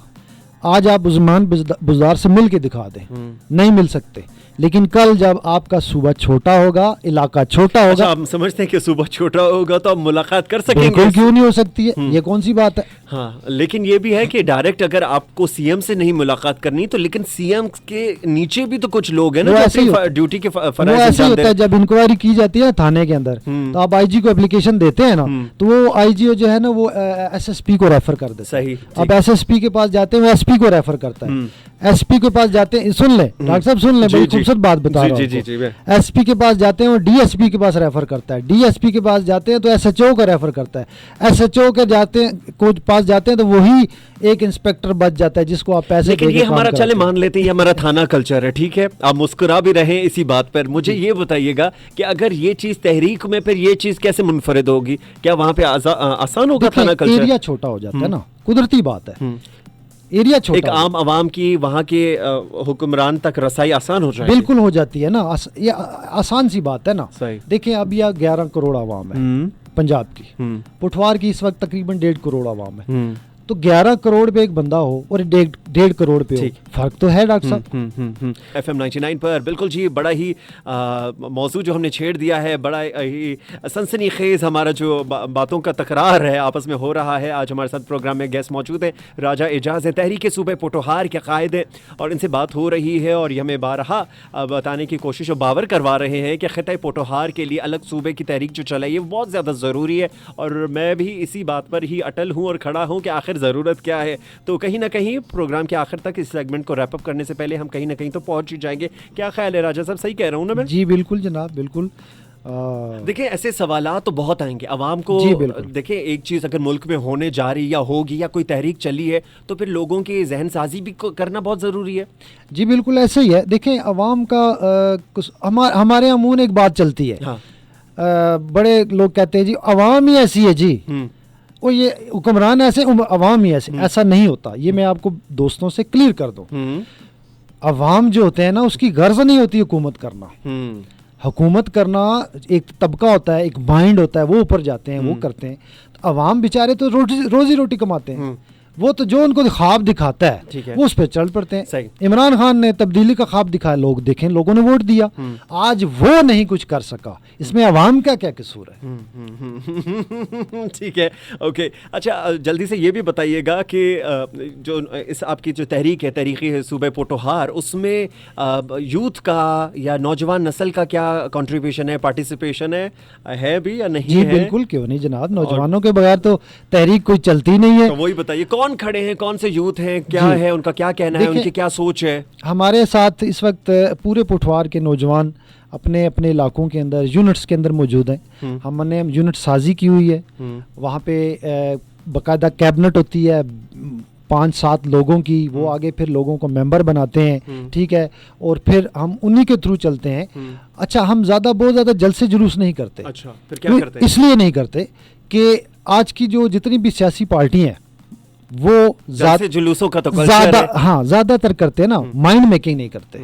آج آپ عثمان بزدار سے مل کے دکھا دیں، نہیں مل سکتے. لیکن کل جب آپ کا صوبہ چھوٹا ہوگا، علاقہ چھوٹا ہوگا، آپ سمجھتے ہیں کہ صوبہ چھوٹا ہوگا تو آپ ملاقات کر سکیں گے؟ بالکل، کیوں نہیں ہو سکتی ہے، یہ کون سی بات ہے. ہاں، لیکن یہ بھی ہے کہ ڈائریکٹ اگر آپ کو CM سے نہیں ملاقات کرنی تو لیکن CM کے نیچے بھی تو کچھ لوگ ہیں نا جو ڈیوٹی کے فرائض ایسے ہی ہوتا ہے. جب انکوائری کی جاتی ہے تھانے کے اندر تو آپ IG کو اپلیکیشن دیتے ہیں نا، تو وہ IG جو ہے نا وہ SSP کو ریفر کر دیتا ہے. اب SSP کے پاس جاتے ہیں، وہ SP کو ریفر کرتا ہے. SP کے پاس جاتے ہیں، سن لیں ڈاکٹر صاحب، سن لیں، بڑی خوبصورت بات بتا رہا ہوں. SP کے پاس جاتے ہیں، وہ DSP کے پاس ریفر کرتا ہے. DSP کے پاس جاتے ہیں تو SHO کا ریفر کرتا ہے. SHO کے جاتے ہیں پاس جاتے ہیں تو وہی ایک انسپیکٹر بچ جاتا ہے جس کو آپ پیسے. لیکن یہ ہمارا، چلے مان لیتے ہیں یہ ہمارا تھانہ کلچر ہے، ٹھیک ہے، آپ مسکرا بھی رہے ہیں اسی بات پر. مجھے یہ بتائیے گا کہ اگر یہ چیز تحریک میں، پھر یہ چیز کیسے منفرد ہوگی؟ کیا وہاں پہ آسان ہوگا تھانہ کلچر؟ ایریا چھوٹا ہو جاتا ہے نا، قدرتی بات ہے. ایریا چھوٹا، ایک عام عوام کی وہاں کے حکمران تک رسائی آسان ہو جائے، بالکل ہو جاتی ہے نا. یہ آسان سی بات ہے نا. دیکھیں اب یہ 11 کروڑ عوام ہے پنجاب کی، پٹوار کی اس وقت تقریباً 1.5 کروڑ عوام ہے. تو 11 کروڑ پہ ایک بندہ ہو اور 1.5 करोड़ पे हो, फर्क तो है डॉक्टर साहब। FM 99 पर बिल्कुल जी, बड़ा ही मौजू जो हमने छेड़ दिया है, बड़ा ही सनसनीखेज हमारा जो बातों का तकरार है आपस में हो रहा है। आज हमारे साथ प्रोग्राम में गेस्ट मौजूद हैं, राजा एजाज है, तहरीक सूबे पोटोहार के कायद हैं, और इनसे बात हो रही है और ये हमें बारहा बताने की कोशिश और बावर करवा रहे हैं कि खित्ता पोटोहार के लिए अलग सूबे की तहरीक जो चलाई है वो बहुत ज़्यादा ज़रूरी है। और मैं भी इसी बात पर ही अटल हूँ और खड़ा हूँ कि आखिर ज़रूरत क्या है। तो कहीं ना कहीं प्रोग्राम के आखिर तक इस सेगमेंट को रैप अप करने से पहले हम कहीं ना कहीं तो पहुँच ही जाएंगे। क्या ख्याल है राजा साहब, सही कह रहा हूँ ना मैं? जी बिल्कुल जनाब, बिल्कुल। देखिए ऐसे सवालात तो बहुत आएंगे आवाम को। देखिए एक चीज़ अगर मुल्क में होने जा रही या होगी या कोई तहरीक चली है तो फिर लोगों की जहन साजी भी करना बहुत ज़रूरी है। जी बिल्कुल ऐसे ही है। देखें आवाम का कुछ हमारे अमून एक बात चलती है। हाँ। बड़े लोग कहते हैं जी अवाम ही ऐसी है जी, वो ये हुक्मरान ऐसे, अवाम ही ऐसे। ऐसा नहीं होता, ये मैं आपको दोस्तों से क्लियर कर दूं। अवाम जो होते हैं ना उसकी गर्ज नहीं होती हुकूमत करना। हुकूमत करना एक तबका होता है, एक माइंड होता है, वो ऊपर जाते हैं, वो करते हैं। तो अवाम बेचारे तो रोजी रोटी कमाते हैं, वो तो जो उनको ख्वाब दिखाता है वो उस पर चल पड़ते हैं। इमरान खान ने तब्दीली का ख्वाब दिखाया, लोग देखें, लोगों ने वोट दिया, आज वो नहीं कुछ कर सका, इसमें अवाम का क्या कसूर है? ठीक है, ओके। अच्छा जल्दी से ये भी बताइएगा कि जो इस आपकी जो तहरीक है, तहरीकी सूबे पोटोहार, उसमें यूथ का या नौजवान नस्ल का क्या कंट्रीब्यूशन है, पार्टिसिपेशन है भी या नहीं? जी बिल्कुल, क्यों नहीं जनाब, नौजवानों के बगैर तो तहरीक कोई चलती नहीं है। तो वही बताइए कौन खड़े हैं, कौन से यूथ हैं, क्या है उनका क्या कहना है, उनकी क्या सोच है? हमारे साथ इस वक्त पूरे पोटवार के नौजवान अपने अपने इलाकों के अंदर यूनिट्स के अंदर मौजूद हैं। हमने यूनिट साजी की हुई है, वहाँ पे बाकायदा कैबिनेट होती है 5-7 लोगों की, वो आगे फिर लोगों को मेंबर बनाते हैं, ठीक है, और फिर हम उन्हीं के थ्रू चलते हैं। अच्छा, हम बहुत ज़्यादा जलसे जुलूस नहीं करते। अच्छा, फिर क्या करते हैं? इसलिए नहीं करते कि आज की जो जितनी भी सियासी पार्टी हैं वो जुलूसों का तो कल्चर है। हाँ, ज्यादातर करते हैं ना, माइंड मेकिंग नहीं करते।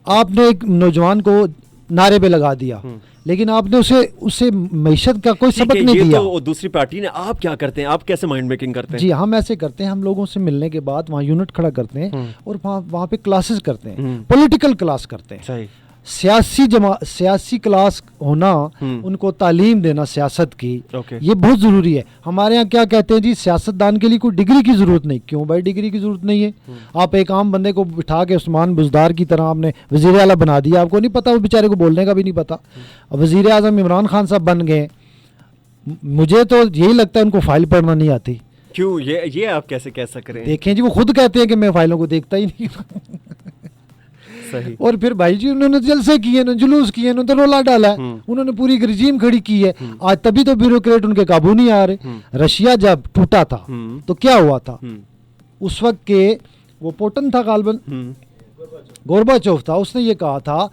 आपने एक नौजवान को नारे पे लगा दिया, लेकिन आपने उसे मैशत का कोई सबक नहीं दिया। तो दूसरी पार्टी ने, आप क्या करते हैं, आप कैसे माइंड मेकिंग करते हैं? जी हम ऐसे करते हैं, हम लोगों से मिलने के बाद वहाँ यूनिट खड़ा करते हैं और वहाँ पे क्लासेस करते हैं, पॉलिटिकल क्लास करते हैं। सियासी क्लास होना, उनको तालीम देना सियासत की, ये बहुत ज़रूरी है। हमारे यहाँ क्या कहते हैं जी, सियासतदान के लिए कोई डिग्री की ज़रूरत नहीं। क्यों भाई डिग्री की ज़रूरत नहीं है? आप एक आम बंदे को बिठा के उस्मान बुज़दार की तरह आपने वज़ीर आला बना दिया, आपको नहीं पता, वो बेचारे को बोलने का भी नहीं पता। वज़ीर आज़म इमरान खान साहब बन गए, मुझे तो यही लगता है उनको फाइल पढ़ना नहीं आती। क्यों, ये आप कैसे कह सक रहे हैं? देखें जी, वो खुद कहते हैं कि मैं फाइलों को देखता ही नहीं। सही। और फिर भाई जी उन्होंने जलसे किए ना, जुलूस किए ना, तो रोला डाला है, उन्होंने पूरी रिजीम खड़ी की है। आज तभी तो ब्यूरोक्रेट उनके काबू नहीं आ रहे। रशिया जब टूटा था तो क्या हुआ था, उस वक्त के वो पुतिन था गालबन, गोरबाचोव था, उसने ये कहा था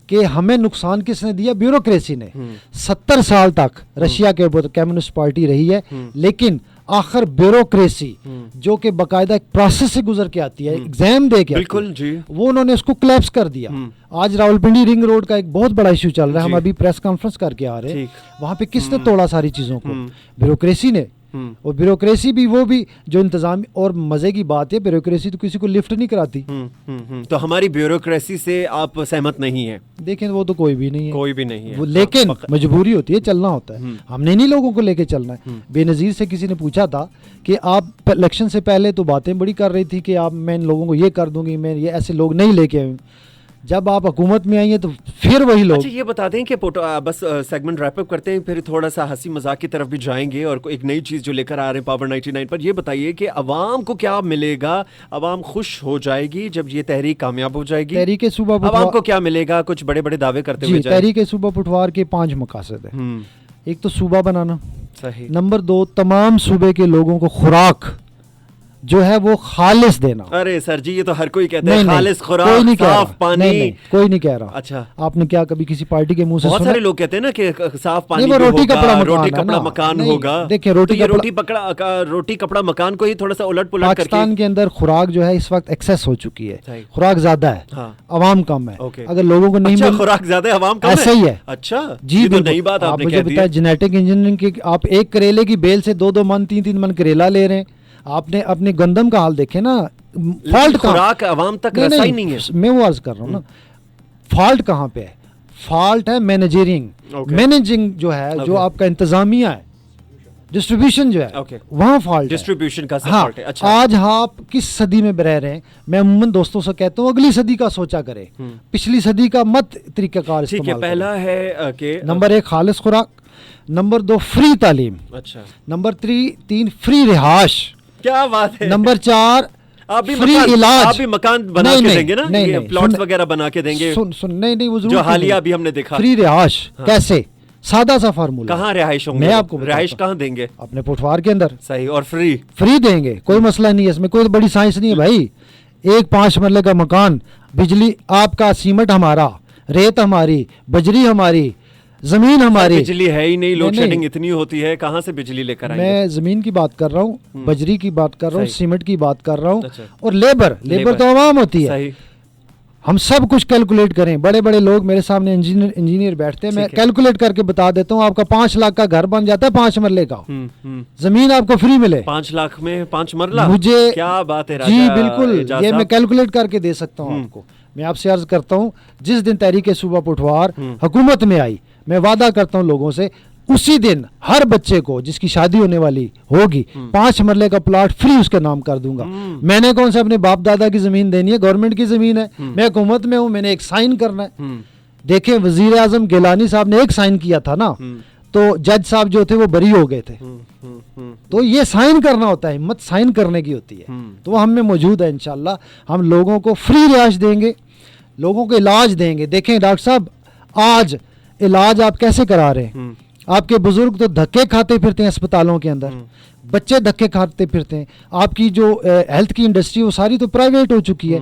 कि हमें नुकसान किसने दिया? ब्यूरोक्रेसी ने। 70 साल तक रशिया के ऊपर कम्युनिस्ट पार्टी रही है, लेकिन आखिर ब्यूरोक्रेसी जो कि बाकायदा एक प्रोसेस से गुजर के आती है, एग्जाम दे के, बिल्कुल जी, वो उन्होंने उसको क्लैप्स कर दिया। आज रावलपिंडी रिंग रोड का एक बहुत बड़ा इशू चल रहा है, हम अभी प्रेस कॉन्फ्रेंस करके आ रहे हैं, वहाँ पे किसने तोड़ा सारी चीज़ों को? ब्यूरोक्रेसी ने। और ब्यूरोक्रेसी भी वो भी जो इंतजाम, और मजे की बात है ब्यूरोक्रेसी तो किसी को लिफ्ट नहीं कराती। तो हमारी ब्यूरोक्रेसी से आप सहमत नहीं है? देखें वो तो कोई भी नहीं है, कोई भी नहीं है, लेकिन मजबूरी होती है, चलना होता है। हमने नहीं लोगों को लेके चलना है। बेनज़ीर से किसी ने पूछा था कि आप इलेक्शन से पहले तो बातें बड़ी कर रही थी कि आप, मैं इन लोगों को ये कर दूंगी, मैं ये ऐसे लोग नहीं लेके आऊँ। जब आप हुकूमत में आई हैं तो फिर वही लोग। अच्छा ये बता दें कि बस सेगमेंट रैप अप करते हैं, फिर थोड़ा सा हंसी मजाक की तरफ भी जाएंगे और एक नई चीज़ जो लेकर आ रहे हैं पावर 99 पर। ये बताइए कि अवाम को क्या मिलेगा? अवाम खुश हो जाएगी जब ये तहरीक कामयाब हो जाएगी? तहरीक सूबा अवाम को क्या मिलेगा? कुछ बड़े बड़े दावे करते हुए जाए। तहरीक सूबा पुटवार के 5 मकासद है। एक तो सूबा बनाना, सही। नंबर 2 तमाम सूबे के लोगों को खुराक जो है वो खालिस देना। अरे सर जी ये तो हर कोई कहता है, खालिस खुराक, साफ पानी। कोई नहीं कह रहा। अच्छा, आपने क्या कभी किसी पार्टी के मुंह से सुना? बहुत सारे लोग कहते हैं ना कि साफ पानी भी रोटी होगा, कपड़ा मकान होगा। देखिए रोटी कपड़ा मकान को ही थोड़ा सा उलट पुलट करके पाकिस्तान के अंदर खुराक जो है इस वक्त एक्सेस हो चुकी है, खुराक ज्यादा है, अवाम कम है। अगर लोगों को नहीं खुराक ज्यादा है, अवाम कम है, ऐसा ही है। अच्छा जी, नई बात आपने मुझे बताया। जेनेटिक इंजीनियरिंग की, आप एक करेले की बेल से 2-2 मन 3-3 मन करेला ले रहे हैं। आपने अपने गंदम का हाल देखे ना, فالٹ खुराक عوام तक रसाई नहीं है. मैं वो अर्ज कर रहा हूँ ना, फॉल्ट कहाँ पे है? फॉल्ट है मैनेजरिंग, मैनेजिंग जो है, जो आपका इंतजामिया है, डिस्ट्रीब्यूशन जो है, वहाँ फॉल्ट, डिस्ट्रीब्यूशन का हाँ, फॉल्ट है. अच्छा, आज आप किस सदी में रह रहे हैं? मैं अमूमन दोस्तों से कहता हूँ अगली सदी का सोचा करे, पिछली सदी का मत तरीकाकार ठीक है. पहला है कि नंबर 1 खालिस खुराक, नंबर 2 फ्री तालीम, अच्छा, नंबर 3 फ्री रिहाश, क्या बात है, नंबर 4 आप भी फ्री मकान, इलाज, आप भी मकान बना के देंगे ना, ये प्लॉट्स वगैरह बना के देंगे. सुन नहीं वो जो हालिया अभी हमने देखा, फ्री रिहाश कैसे, सादा सा फार्मूला. कहाँ रिहाइश होंगे? मैं आपको रिहाइश कहाँ देंगे? अपने पोठवार के अंदर. सही, और फ्री देंगे, कोई मसला नहीं है इसमें, कोई बड़ी साइंस नहीं है भाई. एक 5 मरले का मकान, बिजली आपका, सीमेंट हमारा, रेत हमारी, बजरी हमारी, जमीन हमारी. बिजली है ही नहीं, लोड शेडिंग इतनी होती है, कहाँ से बिजली लेकर आएंगे? मैं जमीन की बात कर रहा हूँ, बजरी की बात कर रहा हूँ, सीमेंट की बात कर रहा हूँ. अच्छा. और लेबर तो आवाम होती है. सही. हम सब कुछ कैलकुलेट करें. बड़े बड़े लोग मेरे सामने इंजीनियर बैठते हैं, मैं कैलकुलेट करके बता देता हूँ. आपका 5 लाख का घर बन जाता है 5 मरले का. जमीन आपको फ्री मिले 5 लाख में 5 मरला. मुझे क्या बात है राजा. जी बिल्कुल, ये मैं कैलकुलेट करके दे सकता हूँ आपको. मैं आपसे अर्ज करता हूँ, जिस दिन तहरीक सूबा पुठवार हुकूमत में आई, मैं वादा करता हूँ लोगों से, उसी दिन हर बच्चे को जिसकी शादी होने वाली होगी 5 मरले का प्लॉट फ्री उसके नाम कर दूंगा. मैंने कौन सा अपने बाप दादा की जमीन देनी है? गवर्नमेंट की जमीन है. मैं हुकूमत में हूँ, मैंने एक साइन करना है. देखें, वजीर आजम गिलानी साहब ने एक साइन किया था ना, तो जज साहब जो थे वो बरी हो गए थे. तो ये साइन करना होता है, हिम्मत साइन करने की होती है. तो वो हम में मौजूद है. इंशाल्लाह हम लोगों को फ्री रिहाइश देंगे, लोगों को इलाज देंगे. देखें डॉक्टर साहब, आज इलाज आप कैसे करा रहे हैं? आपके बुजुर्ग तो धक्के खाते फिरते हैं अस्पतालों के अंदर, बच्चे धक्के खाते फिरते हैं. आपकी जो हेल्थ की इंडस्ट्री वो सारी तो प्राइवेट हो चुकी है.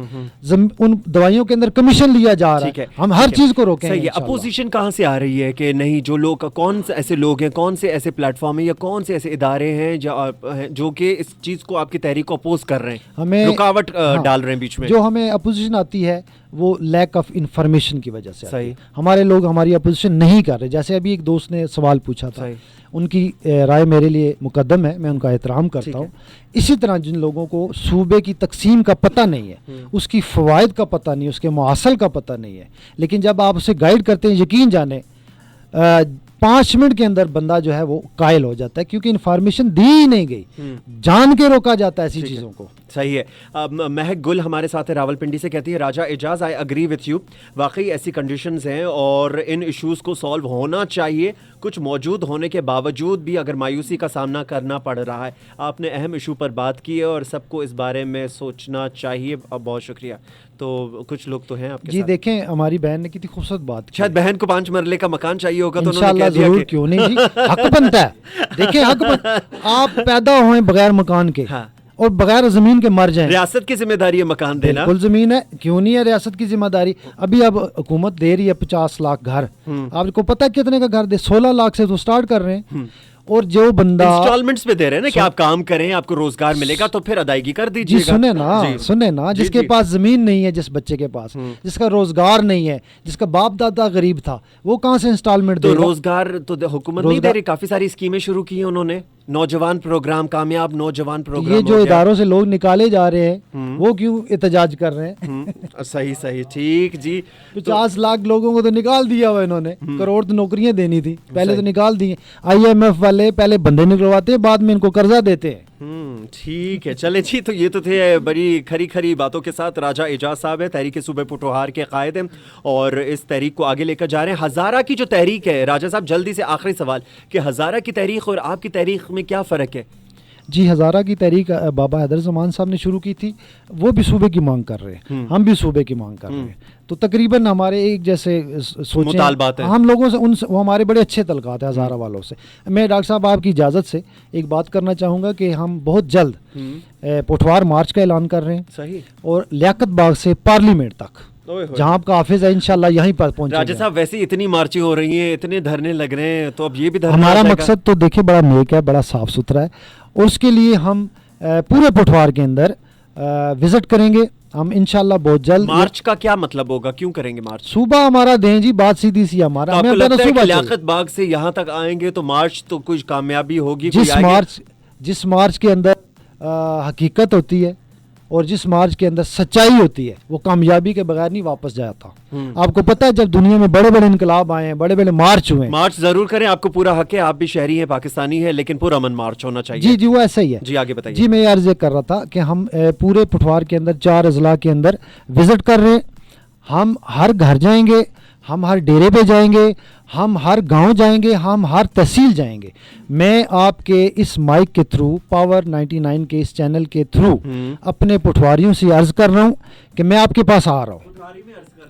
उन दवाइयों के अंदर कमीशन लिया जा रहा है. हम हर चीज को रोकेंगे. सही है. अपोजिशन कहाँ से आ रही है कि नहीं, जो लोग, कौन से ऐसे लोग हैं, कौन से ऐसे प्लेटफॉर्म है या कौन से ऐसे इदारे हैं जो कि इस चीज को, आपकी तहरीक को अपोज कर रहे हैं, हमें रुकावट डाल रहे हैं बीच में? जो हमें अपोजिशन आती है वो लैक ऑफ इंफॉर्मेशन की वजह से. सही. हमारे लोग हमारी अपोजिशन नहीं कर रहे. जैसे अभी एक दोस्त ने सवाल पूछा था, उनकी राय मेरे लिए मुकद्दम है, मैं उनका एहतराम करता हूँ. इसी तरह जिन लोगों को सूबे की तकसीम का पता नहीं है, उसकी फ़वाइद का पता नहीं, उसके मुआसल का पता नहीं है, लेकिन जब आप उसे गाइड करते हैं, यकीन जाने 5 मिनट के अंदर बंदा जो है वो कायल हो जाता है, क्योंकि इन्फॉर्मेशन दी ही नहीं गई. जान के रोका जाता है ऐसी चीज़ों को. सही है. महक गुल हमारे साथ है रावलपिंडी से, कहती है Raja Ejaz, I agree with you. वाकई ऐसी कंडीशंस हैं और इन इश्यूज़ को सॉल्व होना चाहिए. कुछ मौजूद होने के बावजूद भी अगर मायूसी का सामना करना पड़ रहा है. आपने अहम इशू पर बात की है और सबको इस बारे में सोचना चाहिए. बहुत शुक्रिया. तो कुछ लोग तो हैं आपके जी साथ. देखें, हमारी बहन ने कितनी खूबसूरत बात की. शायद बहन को 5 मरले का मकान चाहिए होगा, तो उन्होंने कह दिया कि क्यों नहीं जी, हक बनता है. देखिए आप पैदा हुए बगैर मकान के, हाँ, और बगैर जमीन के मर जाएं. रियासत की जिम्मेदारी है मकान देना. बिल्कुल जमीन है, क्यों नहीं है रियासत की जिम्मेदारी. अभी अब हुकूमत दे रही है 50 लाख घर. आपको पता है कितने का घर दे? 16 लाख से तो स्टार्ट कर रहे हैं. और जो बंदा इंस्टॉलमेंट्स पे दे रहे हैं ना कि आप काम करें, आपको रोजगार मिलेगा, तो फिर अदायगी कर दीजिएगा. जी सुने ना, जिसके पास जमीन नहीं है, जिस बच्चे के पास, जिसका रोजगार नहीं है, जिसका बाप दादा गरीब था, वो कहाँ से इंस्टॉलमेंट देगा? तो रोजगार तो हुकूमत नहीं दे रही. काफी सारी स्कीमें शुरू की हैं उन्होंने. नौजवान प्रोग्राम, कामयाब नौजवान प्रोग्राम. ये जो इदारों से लोग निकाले जा रहे हैं वो क्यों एहतजाज कर रहे हैं? सही ठीक जी. 50 लाख लोगों को तो निकाल दिया हुआ इन्होंने. करोड़ तो नौकरियां देनी थी, पहले तो निकाल दी. IMF वाले पहले बंदे निकलवाते हैं, बाद में इनको कर्जा देते हैं. ठीक है, चले जी. तो ये तो थे बड़ी खरी बातों के साथ राजा एजाज साहब है, तहरीक सूबे पुठवार के कायद हैं और इस तहरीक को आगे लेकर जा रहे हैं. हज़ारा की जो तहरीक है, राजा साहब जल्दी से आखिरी सवाल कि हज़ारा की तहरीक और आपकी तहरीक में क्या फ़र्क है? जी, हज़ारा की तहरीक बाबा हैदर ज़मान साहब ने शुरू की थी, वो भी सूबे की मांग कर रहे हैं, हम भी सूबे की मांग कर रहे हैं. तो तकरीबन हमारे एक जैसे सोचें, हम लोगों से वो हमारे बड़े अच्छे तलकात है हज़ारा वालों से. मैं डॉक्टर साहब आपकी इजाज़त से एक बात करना चाहूँगा कि हम बहुत जल्द पुठवार मार्च का ऐलान कर रहे हैं. सही. और लियाकत बाग से पार्लियामेंट तक, जहाँ आपका ऑफिस है, इंशाल्लाह यहीं पर पहुंचे. राजा साहब वैसे इतनी मार्ची हो रही हैं, इतने धरने लग रहे हैं, तो अब ये भी धरना, हमारा मकसद तो देखिए बड़ा नेक है, बड़ा साफ सुथरा है, और उसके लिए हम पूरे पुठवार के अंदर विजिट करेंगे हम इंशाल्लाह बहुत जल्द. मार्च का क्या मतलब होगा, क्यों करेंगे मार्च? सुबह हमारा दें जी, बात सीधी सी हमारा. तो आपको लगता है कि लियाकत बाग से यहाँ तक आएंगे तो मार्च तो कुछ कामयाबी होगी? जिस मार्च के अंदर हकीकत होती है, اور جس مارچ کے اندر سچائی ہوتی ہے وہ کامیابی کے بغیر نہیں واپس جاتا. آپ کو پتہ ہے جب دنیا میں بڑے بڑے انقلاب آئے ہیں, بڑے بڑے مارچ ہوئے ہیں, مارچ ضرور کریں, آپ کو پورا حق ہے, آپ بھی شہری ہیں, پاکستانی ہیں, لیکن پرامن مارچ ہونا چاہیے. جی وہ ایسا ہی ہے. جی آگے بتائیے. جی میں یہ عرض کر رہا تھا کہ ہم پورے پٹھوار کے اندر 4 اضلاع کے اندر وزٹ کر رہے ہیں. ہم ہر گھر جائیں گے, ہم ہر ڈیرے پہ جائیں گے, ہم ہر گاؤں جائیں گے, ہم ہر تحصیل جائیں گے. میں آپ کے اس مائک کے تھرو, پاور 99 کے اس چینل کے تھرو اپنے پٹھواریوں سے عرض کر رہا ہوں کہ میں آپ کے پاس آ رہا ہوں.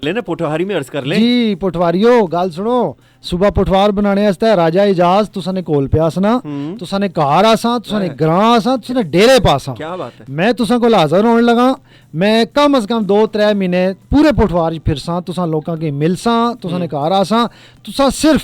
لینا پٹھواری میں عرض کر لیں. جی پٹھواریو گل سنو, صبح پٹھوار بنانے واسطے راجا اجاز تساں نے کول پہ آسنا, تساں نے گھر آساں, تساں نے گراں آساں, تساں نے ڈیرے پاساں. کیا بات ہے. میں تساں کول حاضر ہونے لگا. میں کم از کم 2-3 مہینے پورے پٹھوار پھرساں, تساں لوکاں کے ملساں, تساں نے گھر آساں, تساں صرف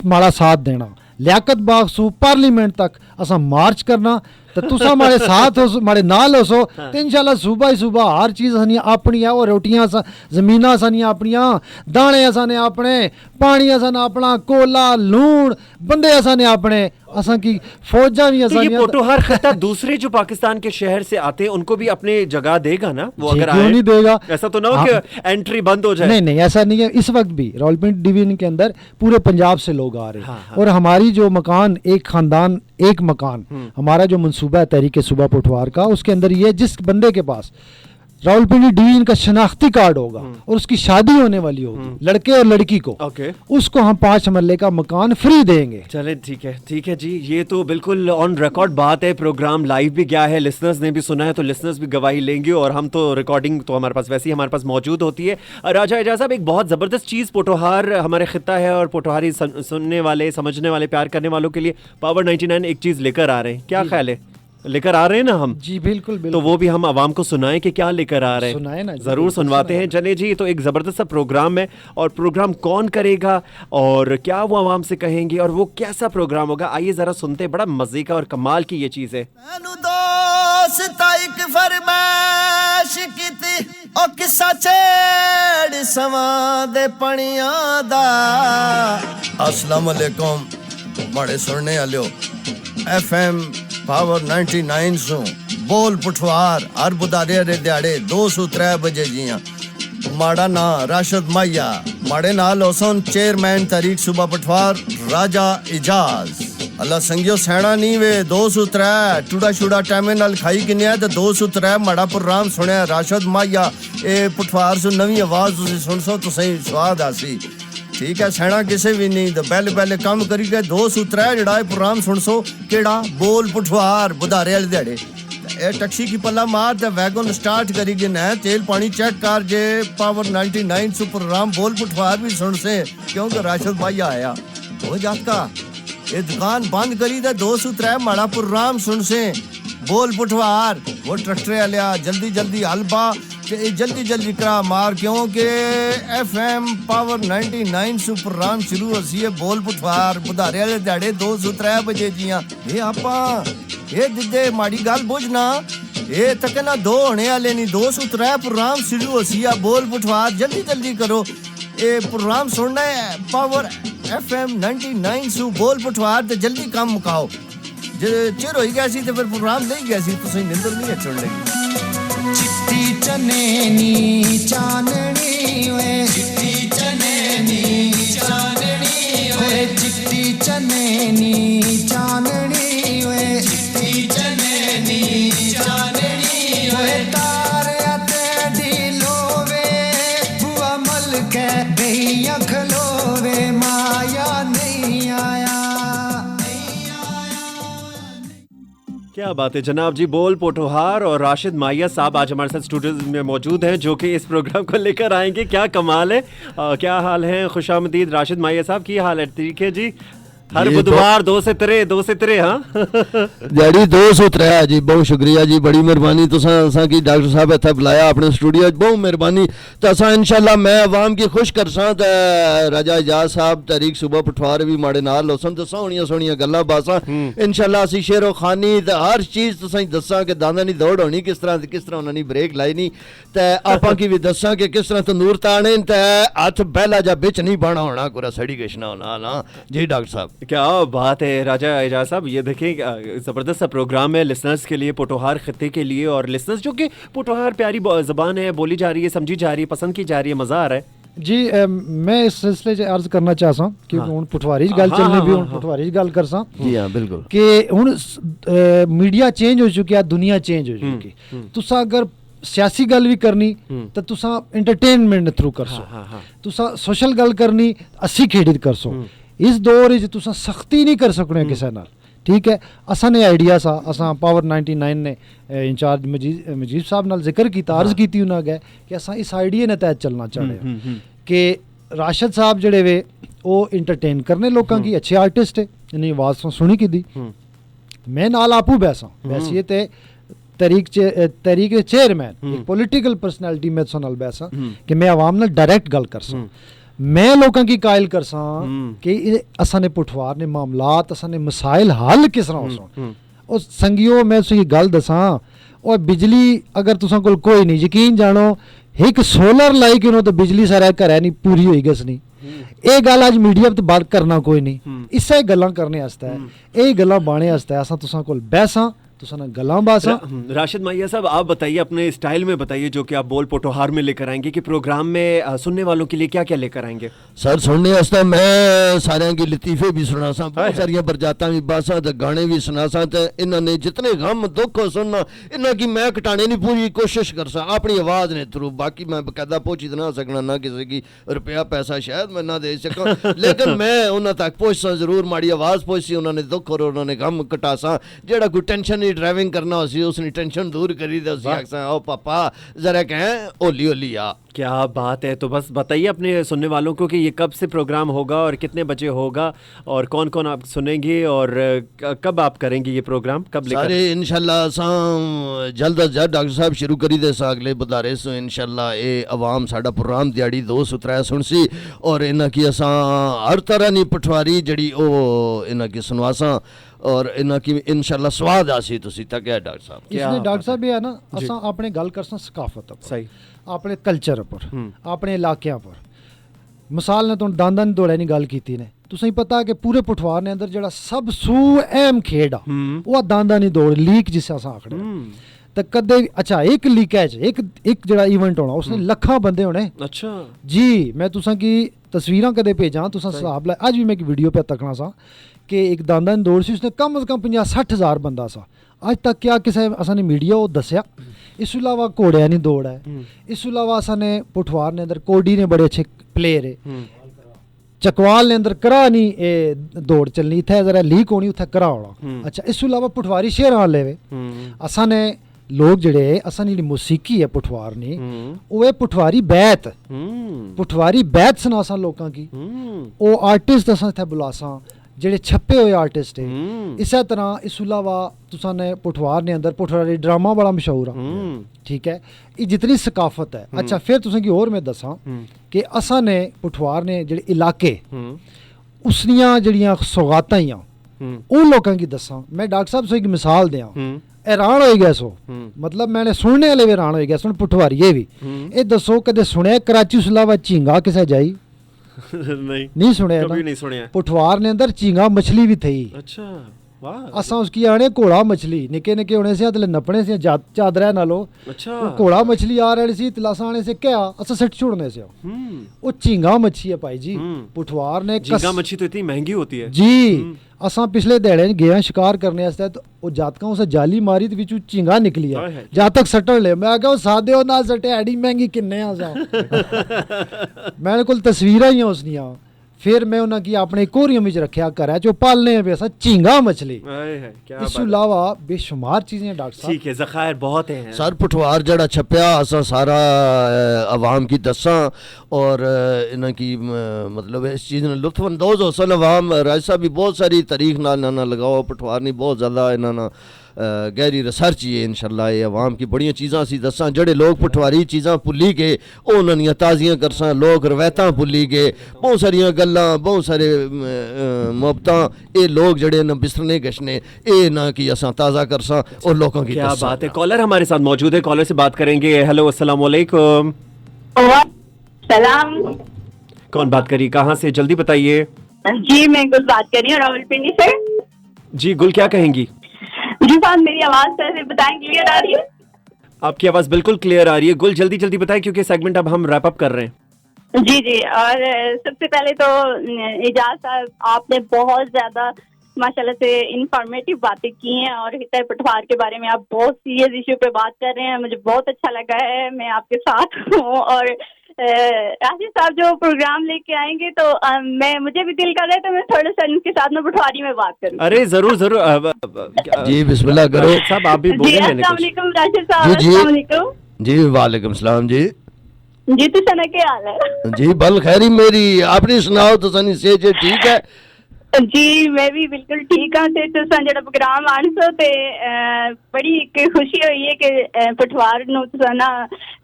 ماڑا ساتھ دینا. لیاقت باغ سو پارلیمنٹ تک اساں مارچ کرنا تو تساں ہمارے ساتھ ہو, ہمارے نال ہو سو, تو انشاءاللہ صبح ہی صبح ہر چیز اسانی اپنی ہے. اور روٹیاں زمیناں اسانیاں اپنیاں, دانے اسانے اپنے, پانی اسانا اپنا, کولا لون بندے اسانے اپنے, اساں کی فوجاں بھی تو یہ اسانیاں. پوٹوہار خطہ دوسرے جو پاکستان کے شہر سے آتے ہیں ان کو بھی اپنے جگہ دے گا نا وہ جی اگر کیوں آئے؟ نہیں دے گا. ایسا تو نہ ہو کہ انٹری بند ہو جائے. نہیں ایسا نہیں ہے. اس وقت بھی راولپنڈی ڈویژن کے اندر پورے پنجاب سے لوگ آ رہے ہیں. اور ہماری جو مکان ایک خاندان ایک مکان, ہمارا جو منصوبہ ہے تحریک صوبہ پٹھوار کا, اس کے اندر یہ جس بندے کے پاس راولپنڈی ڈویژن کا شناختی کارڈ ہوگا اور اس کی شادی ہونے والی ہوگی لڑکے اور لڑکی کو, اس کو ہم 5 مرلے کا مکان فری دیں گے. چلیں ٹھیک ہے جی. یہ تو بالکل آن ریکارڈ بات ہے. پروگرام لائیو بھی گیا ہے, لسنرز نے بھی سنا ہے, تو لسنرز بھی گواہی لیں گے. اور ہم تو ریکارڈنگ تو ہمارے پاس ویسے ہی ہمارے پاس موجود ہوتی ہے. راجہ اعجاز صاحب, ایک بہت زبردست چیز پوٹوہار ہمارے خطہ ہے, اور پوٹوہاری سننے والے, سمجھنے والے, پیار کرنے والوں کے لیے پاور 99 ایک چیز لے کر آ رہے ہیں. کیا خیال ہے, لے کر آ رہے ہیں نا ہم؟ جی بالکل. تو وہ بھی ہم عوام کو سنائیں کہ کیا لے کر آ رہے ہیں. ضرور سنواتے ہیں. چلے جی, تو ایک زبردست سا پروگرام ہے, اور پروگرام کون کرے گا اور کیا وہ عوام سے کہیں گے اور وہ کیسا پروگرام ہوگا, آئیے ذرا سنتے ہیں. بڑا مزے کا اور کمال کی یہ چیز ہے. السلام علیکم بڑے سننے والے FM پاور 99 سو بول پٹھوار ہر بدارے رے دیاڑے 203 بجے جیاں. ماڑا نا راشد مایا, ماڑے نال ہوسن چیئرمین تحریک صوبہ پٹھوار راجا اجاز. اللہ سنگیو سینا نہیں وے 203 ٹوڑا شوڑا ٹائمے نال کھائی کنیا تے 203 ماڑا پروگرام سنیا راشد مایا. اے پٹھوار سو نوی آواز تسی سن سو تو صحیح سواد آسی. ٹھیک ہے, سینا کسے بھی نہیں. تو پہلے کام کری کے 203 جڑا ہے پروگرام سن سو کیڑا بول پٹھوار بدارے والے دیہڑے. اے ٹیکسی کی پلا مار تے ویگن سٹارٹ کری گے نا, تیل پانی چیک کر جے پاور 99 سو پروگرام بول پٹھوار بھی سن سے, کیونکہ راشد بھائی آیا ہو جات کا. یہ دکان بند کری تے 203 ماڑا پروگرام سن سے بول پٹھوار. وہ ٹریکٹر والیا جلدی حلبا جلدی کرا مار, کیونکہ FM پاور 99 سو پروگرام شروع ہوسی ہے بول پٹھوار بدارے والے دیہڑے 203 بجے جیاں. یہ آپاں یہ ددے ماڑی گل بوجھنا, یہ تک نہ 2 ہونے والے نہیں, 203 پروگرام شروع ہوسی ہے بول پٹھوار. جلدی کرو, یہ پروگرام سننا ہے پاور FM 99 سو بول پٹھوار. تے جلدی کام مکاؤ, چیر ہوئی گیا سی تے پھر پروگرام لے گیا سی, تسی نندر نہیں اچھڑ لگی. چٹی چنینی چاننی وے, چٹی چنینی چاننی وے, چٹی چنینی چاننی وے, چٹی چنینی چاننی وے. تارے تے ڈیلو وے بوا ملک گئیاں کھلو وے, مایا نہیں آیا. کیا بات ہے جناب جی. بول پوٹوہار اور راشد مایا صاحب آج ہمارے ساتھ اسٹوڈیو میں موجود ہیں, جو کہ اس پروگرام کو لے کر آئیں گے. کیا کمال ہے. کیا حال ہے, خوش آمدید راشد مایا صاحب, کی حال ہے؟ ٹھیک ہے جی. ہر بدوار 2 سے 3 ہاں ڈیڈی 203 جی. بہت شکریہ جی, بڑی مہربانی. تساں کی ڈاکٹر صاحب اتھے بلایا اپنے اسٹوڈیو, بہت مہربانی. تو اساں انشاءاللہ میں عوام کی خوش کرساں تے راجا اعجاز صاحب تحریک صوبہ پٹھوار بھی ماڑے نال ہوسن تے سونیاں گلاں باساں انشاءاللہ. اسی شعر و خوانی تے ہر چیز تساں دساں کہ دانداں دی دوڑ ہونی کس طرح انہاں نے بریک لائی نہیں, تے آپاں کی بھی دساں کہ کس طرح تندور تانے تے ہاتھ بیلا جا بچ نہیں بانا ہونا, کوئی سڑی گشنا ہونا. ہاں جی ڈاکٹر صاحب. क्या बात है राजा एजाज साहब, ये देखें ज़बरदस्त सा प्रोग्राम है लिसनर्स के लिए, पोटोहार खत्ते के लिए, और लिसनर्स जो कि पोटोहार प्यारी ज़बान है, बोली जा रही है, समझी जा रही है, पसंद की जा रही है, मज़ा आ रहा है जी। मैं इस सिलसिले च अर्ज करना चाहता हूँ कि ਹੁਣ ਪਟਵਾਰੀ ਗੱਲ ਚੱਲਣੀ ਵੀ ਹੁਣ ਪਟਵਾਰੀ ਗੱਲ ਕਰਸਾਂ ਜੀ ਹਾਂ ਬਿਲਕੁਲ ਕਿ ਹੁਣ ਮੀਡੀਆ ਚੇਂਜ ਹੋ ਚੁੱਕਿਆ, ਦੁਨੀਆ ਚੇਂਜ ਹੋ ਚੁੱਕੀ। ਤੁਸੀਂ ਅਗਰ ਸਿਆਸੀ ਗੱਲ ਵੀ ਕਰਨੀ ਤਾਂ ਤੁਸੀਂ ਐਂਟਰਟੇਨਮੈਂਟ ਥਰੂ ਕਰਸੋ, ਤੁਸੀਂ ਸੋਸ਼ਲ ਗੱਲ ਕਰਨੀ ਅਸੀਂ ਖੇਡਿਤ ਕਰਸੋ। ਇਸ ਦੌਰ ਵਿੱਚ ਤੁਸੀਂ ਸਖਤੀ ਨਹੀਂ ਕਰ ਸਕਣੇ ਕਿਸੇ ਨਾਲ, ਠੀਕ ਹੈ। ਅਸਾਂ ਨੇ ਆਈਡੀਆ ਸਾ, ਅਸਾਂ ਪਾਵਰ 99 ਨੇ ਇੰਚਾਰਜ ਮਜੀਦ ਸਾਹਿਬ ਨਾਲ ਜ਼ਿਕਰ ਕੀਤਾ, ਅਰਜ਼ ਕੀਤੀ ਉਹਨਾਂ ਗਏ ਕਿ ਅਸਾਂ ਇਸ ਆਈਡੀਆ ਨੇ ਤਹਿਤ ਚੱਲਣਾ ਚਾਹੁੰਦੇ ਹਾਂ ਕਿ ਰਾਸ਼ਦ ਸਾਹਿਬ ਜਿਹੜੇ ਵੇ ਉਹ ਇੰਟਰਟੇਨ ਕਰਨੇ ਲੋਕਾਂ ਕੀ, ਅੱਛੇ ਆਰਟਿਸਟ ਹੈ, ਇਨੀ ਆਵਾਜ਼ ਤੋਂ ਸੁਣੀ ਕੀਤੀ। ਮੈਂ ਨਾਲ ਆਪੂ ਬੈਸਾਂ ਵੈਸੇ ਤੇ ਤਹਿਰੀਕ ਦੇ ਚੇਅਰਮੈਨ ਇੱਕ ਪੋਲੀਟੀਕਲ ਪਰਸਨੈਲਿਟੀ ਮੈਂ ਨਾਲ ਬੈਸਾਂ ਕਿ ਮੈਂ ਆਵਾਮ ਨਾਲ ਡਾਇਰੈਕਟ ਗੱਲ ਕਰਸਾਂ, ਮੈਂ ਲੋਕਾਂ ਕੀ ਕਾਇਲ ਕਰਸਾਂ ਕਿ ਅਸਾਂ ਨੇ ਪੁਠਵਾਰ ਨੇ ਮਾਮਲਾਤ, ਅਸਾਂ ਨੇ ਮਸਾਇਲ ਹੱਲ ਕਿਸ ਤਰ੍ਹਾਂ ਹੋ ਸਨ। ਉਹ ਸੰਗਿਓ ਮੈਂ ਤੁਸੀਂ ਗੱਲ ਦੱਸਾਂ, ਉਹ ਬਿਜਲੀ ਅਗਰ ਤੁਸਾਂ ਕੋਲ ਕੋਈ ਨਹੀਂ, ਯਕੀਨ ਜਾਣੋ ਇੱਕ ਸੋਲਰ ਲਾਈ ਕਿ ਉਹਨੂੰ ਤਾਂ ਬਿਜਲੀ ਸਾਰਾ ਘਰ ਨਹੀਂ ਪੂਰੀ ਹੋਈ ਗਸ ਨਹੀਂ। ਇਹ ਗੱਲ ਅੱਜ ਮੀਡੀਆ ਤੇ ਬਾਤ ਕਰਨਾ ਕੋਈ ਨਹੀਂ, ਇਸੇ ਗੱਲਾਂ ਕਰਨੇ ਵਾਸਤੇ ਹੈ, ਇਹ ਗੱਲਾਂ ਬਾਣੇ ਵਾਸਤੇ ਅਸਾਂ ਤੁਸਾਂ ਕੋਲ ਬਹਿਸਾਂ, राशिद माहिया साहब आप बताइए, अपने स्टाइल में बताइए जो कि आप बोल पोटोहार में लेकर आएंगे कि प्रोग्राम में सुनने वालों के लिए क्या क्या लेकर आएंगे। सर सुनने वास्ते मैं सारे की लतीफे भी सुना सा, बहुत सारिया बरजाता भी बासा ते गाने भी सुना सा, ते इन्होंने जितने गम दुख सुनना इन्हों की मैं घटाने की पूरी कोशिश कर सा अपनी आवाज़ ने थ्रू। बाकी मैं बकायदा पहुँची ना सकना, ना किसी की रुपया पैसा शायद मैं ना दे सका, लेकिन मैं उन्होंने तक पहुँच सा जरूर, माड़ी आवाज़ पहुँच सी, उन्होंने दुख और उन्होंने गम घटा सा। जेड़ा कोई टेंशन ड्राइविंग करना उसी उसने टेंशन दूर करी दे, उसी आखसा ओ पापा जरा कहें ओली ओली आ। क्या बात है, तो बस बताइए अपने सुनने वालों को कि ये कब से प्रोग्राम होगा और कितने बजे होगा और कौन कौन आप सुनेंगे और कब आप करेंगे ये प्रोग्राम, कब लेकर? सारे इंशाल्लाह असां जल्द अज जल्द डॉक्टर साहब शुरू करी दे अगले बुधारे सो इंशाल्लाह ये अवाम साडा प्रोग्राम दिहाड़ी 203 सुनसी और इन्हां की असां हर तरह नी पठवारी जड़ी ओ इन्हां की सुनवासा और इन्हां की इंशाल्लाह स्वाद आसी तुसी तक है डॉक्टर साहब। इसने डॉक्टर साहब ये है ना असां अपने गल करसां सकाफत पर, सही अपने कल्चर पर, अपने इलाकियां पर। मिसाल ने तुहानू दांदां दी दौड़े नी गल कीती ने, तुसें पता कि पूरे पठवार ने अंदर जेड़ा सब सू अहम खेड आ वो दांदां दी दौड़ लीक जिसे असां आखदे ते कदे अच्छा एक लीकेज एक जेड़ा इवेंट होना उसने लखां बंदे होने। अच्छा जी, मैं तुसां की तस्वीरां कदे भेजां, तुसां हिसाब ला अज भी मैं एक वीडियो पे तकना सा कि एक दांदां दी दौड़ सी, उसने कम से कम 50-60 हज़ार बंदा सा। अज तक क्या किसी असां ने मीडिया वो दस्या। इस तो इलावा घोड़िया दी दौड़ है, इस तो इलावा असां ने पुठवार ने अंदर कोडी ने बड़े अच्छे प्लेयर है, चकवाल ने अंदर करा नहीं दौड़ चलनी, इत्थे जरा लीक होनी उत्थे करा होना। अच्छा इस तो इलावा पुठवारी शेर ले वे असां ने लोग जड़े असां दी मौसीकी है पुठवार नी वो है पुठवारी बैत सुना असां लोकां की, वो आर्टिस्ट असां इत्थे बुलासां जेड़े छपे हुए आर्टिस्ट है। इसी तरह इस अलावा तुसां ने पुठवार ने अंदर पुठवारी ड्रामा बड़ा मशहूर है, ठीक है, ये जितनी सकाफत है। अच्छा फिर तुसें की और मैं दसां कि असां ने पुठवार ने जेड़े इलाके उसनियां जड़ियां सौगातां हियां उन लोकां की दसां। मैं डॉक्टर साहब से एक मिसाल दें, हैरान हो गया सो, मतलब मैंने सुनने वाले भी हैरान हो गया, सुन पुठवारिये भी ये दसो कदे सुने कराची उस अलावा झींगा किसे जाई? नहीं सुने, कभी नहीं सुने। पुठवार ने अंदर झींगा मछली भी थी। अच्छा वाह, असां उसकी आने घोड़ा मछली निके निके होने से तले नपने से चादरा नालो। अच्छा घोड़ा मछली आ रही सी तलासा आने से क्या असा सेट छोड़ने से वो झींगा मच्छी है भाई जी। पुठवार ने झींगा मच्छी तो इतनी महंगी होती है जी। असां पिछले दिहाड़े गए शिकार करने वास्ते तो वो जातका उसे जाली मारी तो बिचू झींगा निकली है, जातक सटन ले। मैं क्या सादे हो ना सटे एडी महंगी किन्ने आसा मेरे को तस्वीरां ही उसनियां। फिर मैं उन्हें की अपने कोरियम में रखा करा जो पालने पे ऐसा झींगा मछली। इसके अलावा बेशुमार चीजें डॉक्टर साहब, ठीक है, ज़खायर बहुत हैं सर। पुठवार जड़ा छपया असा सारा अवाम की दसा और इन्हें की मतलब इस चीज़ ने लुत्फअंदोज़ हो सन अवाम। राजा भी बहुत सारी तारीख ना लगाओ, पुठवार नहीं बहुत ज़्यादा इन्होंने गहरी रिसर्च ही है इंशाल्लाह। ये अवाम की बड़ियां चीज़ां असीं दसां जड़े लोग पुठवारी चीज़ां भुल्ली गए वो उन्होंने ताज़ियां करसां, लोग रवायतां भुल्ली गए, बहुत सारियां गल्लां बहुत सारे मुहब्बतां ये लोग जड़े न बिसरने गशने ये ना कि असां ताज़ा करसां और लोगों की। क्या बात है, कॉलर हमारे साथ मौजूद है, कॉलर से बात करेंगे। हेलो अस्सलाम वालेकुम। सलाम। कौन बात करी, कहाँ से, जल्दी बताइए। जी मैं गुल बात कर रही हूँ रावलपिंडी से। जी गुल, क्या कहेंगी? जी साहब मेरी आवाज़ से बताएं, क्लियर आ रही है? आपकी आवाज़ बिल्कुल क्लियर आ रही है। गुल जल्दी जल्दी बताएं क्योंकि सेगमेंट अब हम रैप अप कर रहे हैं। जी जी, और सबसे पहले तो एजाज साहब आपने बहुत ज़्यादा माशाल्लाह से इंफॉर्मेटिव बातें की हैं और हितर पटवार के बारे में आप बहुत सीरियस इशू पे बात कर रहे हैं, मुझे बहुत अच्छा लगा है। मैं आपके साथ हूँ और राशिद साहब जो प्रोग्राम लेके आएंगे तो मुझे भी दिल कर रहा है तो मैं थोड़ा सा इनके साथ में पटवारी में बात करूँ। अरे जरूर जरूर जी बिस्मिल्लाह करो साहब, आप भी जी बोलिए। अस्सलाम वालेकुम राशिद साहब। जी, जी। अस्सलाम वालेकुम। जी वालेकुम सलाम जी। जी तो सना क्या हाल है? जी बल खैरी मेरी, अपनी सुनाओ तो सनी से जे ठीक है? जी मैं भी बिल्कुल ठीक हाँ। ते तुसां जेह्ड़ा प्रोग्राम आनसो ते बड़ी एक खुशी हुई है कि पटवार नूं तुसां ना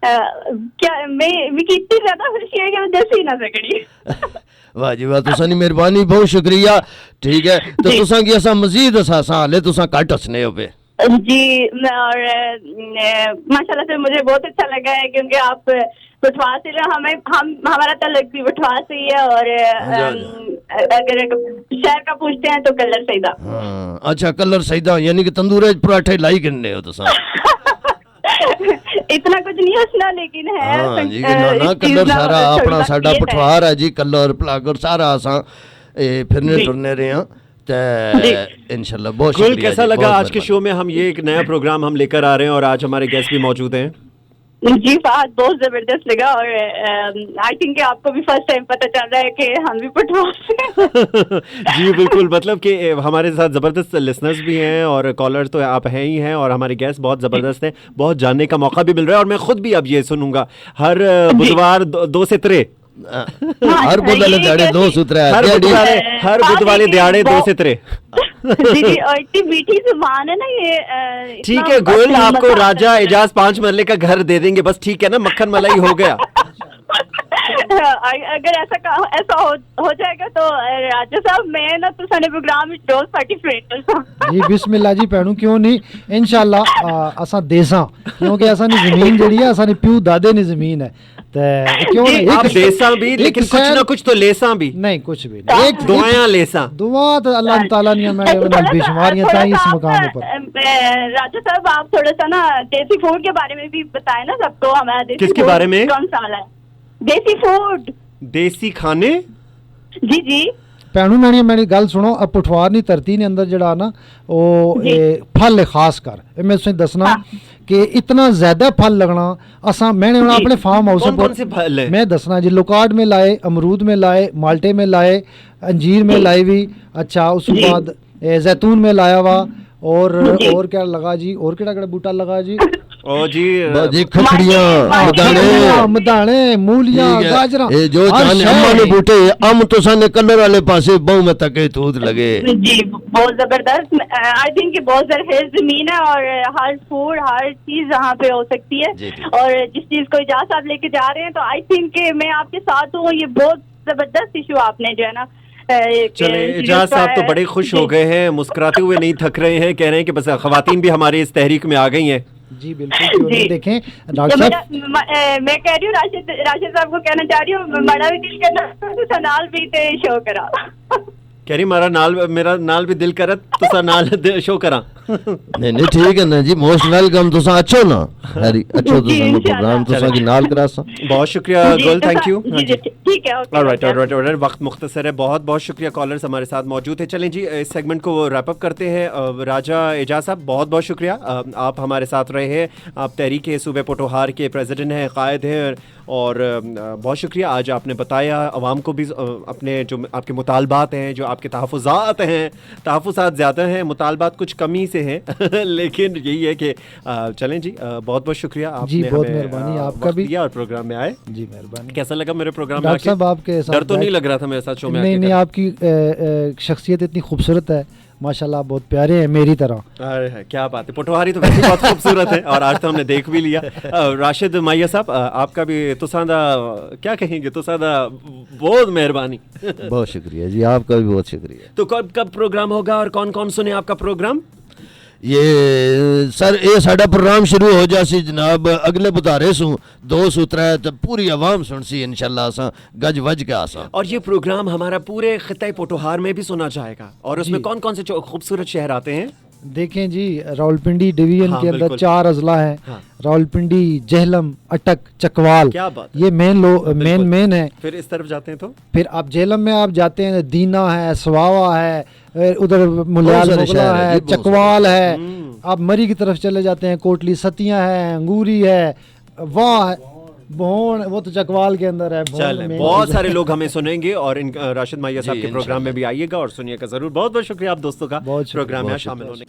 क्या मिगी इतनी ज्यादा खुशी है कि मैं दस ही ना सकनी। वाह जी वाह, तुसां दी मेहरबानी, बहुत शुक्रिया। ठीक है तो जी। तुसां की असां मजीद असां हाले तुसां घट हसने हो पे। जी और माशाल्लाह से मुझे बहुत अच्छा लगा है क्योंकि आप पटवार से हमारा तल्लुक भी पटवार से ही है और अगर शहर का पूछते हैं तो कलर सईदा। हाँ, अच्छा कलर सईदा यानी कि तंदूरे च पराठे लाई किन्ने हो तुसां? इतना कुछ नहीं हंसना लेकिन है। हाँ जी ना इस चीज़ कलर ना सारा थोड़ी अपना बात साडा ये है। पटवार है जी, कलर पलागर सारा असां फिरने जी। टुरने रहे हैं ते इंशाल्लाह। बहुत गुल, शुक्रिया कैसा जी, लगा बहुत आज के शो में? हम ये एक नया प्रोग्राम हम लेकर आ रहे हैं और आज हमारे गेस्ट भी मौजूद हैं। जी फहद बहुत जबरदस्त लगा और आई थिंक आपको भी फर्स्ट टाइम पता चल रहा है कि हम भी पटवार से। जी बिल्कुल, मतलब कि हमारे साथ ज़बरदस्त लिसनर्स भी हैं और कॉलर तो आप हैं ही हैं और हमारे गेस्ट बहुत ज़बरदस्त हैं। बहुत जानने का मौका भी मिल रहा है और मैं खुद भी अब ये सुनूंगा हर बुधवार दो से त्रे हर बुधवारे दिहाड़े दो सूत्र है हर बुधवारे दिहाड़े दो से त्रे। जी जी, और इतनी मीठी जुबान है ना ये। ठीक है गुल, आपको राजा एजाज 5 मरले का घर दे देंगे बस, ठीक है ना? मक्खन मलाई हो गया। अगर ऐसा हो जाएगा तो राजा साहब मैं ना तो सारे प्रोग्राम में रोज पार्टिसिपेट। जी बिस्मिल्लाह जी भैनू, क्यों नहीं, इंशाल्लाह असा देसा क्योंकि असा नी जमीन जड़ी है असा नी प्यू दादे नी जमीन है ते क्यों नहीं आप देसा भी लेकिन कुछ ना कुछ तो लेसा भी नहीं, कुछ भी नहीं। एक दुआयां लेसा दुआ तो अल्लाह ताला ने मैं बेशुमारियां ताई इस मुकाम पर। राजा साहब आप थोड़ा सा ना देसी फूड के बारे में भी बताएं ना सबको। हमारा देसी किसके फूड बारे में? कौन सा वाला है? देसी फूड, देसी खाने। जी जी भैनू मैंने मेरी गल सुनो, अब पठवार दी धरती ने अंदर जड़ा ना वो फल है खास कर मैं तुसें दसना कि इतना ज्यादा फल लगना असा मैंने अपने फार्म हाउस पर मैं दसना जी, लोकार्ड में लाए, अमरूद में लाए, माल्टे में लाए, अंजीर में लाए भी, अच्छा उस बाद जैतून में लाया हुआ और क्या लगा जी, और केड़ा बूटा लगा जी? ओ जी खखड़ियां मदाने मूलियां गाजरा ये जो जाने अम्मा ने बूटे अम तो साने कलर वाले पासे बहु में तके तूत लगे। जी बहुत जबरदस्त। आई थिंक बहुत जरखेज जमीन है और हर फूड हर चीज यहाँ पे हो सकती है। और जिस चीज को इजाज़त साहब लेके जा रहे हैं तो आई थिंक मैं आपके साथ हूँ। ये बहुत जबरदस्त इशू आपने जो है ना चले एजाज साहब तो बड़े खुश हो गए हैं, मुस्कुराते हुए नहीं थक रहे हैं, कह रहे हैं कि बस खवातीन भी हमारी इस तहरीक में आ गई हैं। जी बिल्कुल, क्यों नहीं। देखें डॉक्टर साहब मैं कह रही हूँ राशिद साहब को कहना चाह रही हूँ बड़ा भी दिल करना नाल भी ते शो करा। कह रही मेरा नाल भी दिल करत तुसा नाल शो करा। नहीं ठीक है ना जी, मोस्ट वेलकम। तुसा अच्छो ना हरी अच्छो तुसा प्रोग्राम तुसा की नाल करासा। बहुत शुक्रिया गुल, थैंक यू। ठीक है, ऑलराइट, वक्त मुख्तसर है। बहुत बहुत शुक्रिया, कॉलर्स हमारे साथ मौजूद है। चलें जी इस सेगमेंट को रैप अप करते हैं। राजा एजाज साहब बहुत बहुत शुक्रिया, आप हमारे साथ रहे हैं। आप तहरीक सूबे पोटोहार के प्रेसिडेंट हैं, कायद हैं और बहुत शुक्रिया आज आपने बताया अवाम को भी अपने जो आपके मुतालबात हैं, जो आपके तहफ़्फ़ुज़ात हैं, तहफ़्फ़ुज़ात ज़्यादा हैं, मुतालबात कुछ कमी से हैं लेकिन यही है कि चलें जी बहुत बहुत शुक्रिया जी, बहुत मेहरबानी आपका भी और प्रोग्राम में आए जी। मेहरबानी। कैसा लगा मेरे प्रोग्राम में डॉक्टर साहब? आपके साथ डर तो नहीं लग रहा था मेरे साथ शो में? नहीं, आपकी शख्सियत इतनी खूबसूरत है माशाल्लाह, बहुत प्यारे हैं मेरी तरह। अरे क्या बात है, पटवारी तो वैसे बहुत खूबसूरत है और आज तो हमने देख भी लिया। राशिद माइया साहब आपका भी तुसादा क्या कहेंगे? तुसादा बहुत मेहरबानी। बहुत शुक्रिया जी, आपका भी बहुत शुक्रिया। तो कब प्रोग्राम होगा और कौन कौन सुने आपका प्रोग्राम? یہ سر یہ ساڈا پروگرام شروع ہو جاسی جناب اگلے بدارے سوں 2 سو 3 تے پوری عوام سنسی انشاءاللہ اساں گج وج کے آساں. اور یہ پروگرام ہمارا پورے خطۂ پوٹوہار میں بھی سنا جائے گا. اور اس میں کون کون سے خوبصورت شہر آتے ہیں؟ دیکھیں جی راولپنڈی ڈویژن کے اندر 4 اضلاع ہیں. راولپنڈی، جہلم، اٹک، چکوال، یہ مین ہے. پھر اس طرف جاتے ہیں تو پھر آپ جہلم میں آپ جاتے ہیں دینا ہے، سواوا ہے، ادھر ملیال مغلا ہے، چکوال ہے. آپ مری کی طرف چلے جاتے ہیں، کوٹلی ستیاں ہے، انگوری ہے، وہاں بھون، وہ تو چکوال کے اندر ہے. چلیں بہت سارے لوگ ہمیں سنیں گے اور راشد ماہیہ صاحب کے پروگرام میں بھی آئیے گا اور سنیے گا ضرور. بہت بہت شکریہ آپ دوستوں کا پروگرام میں شامل ہونے.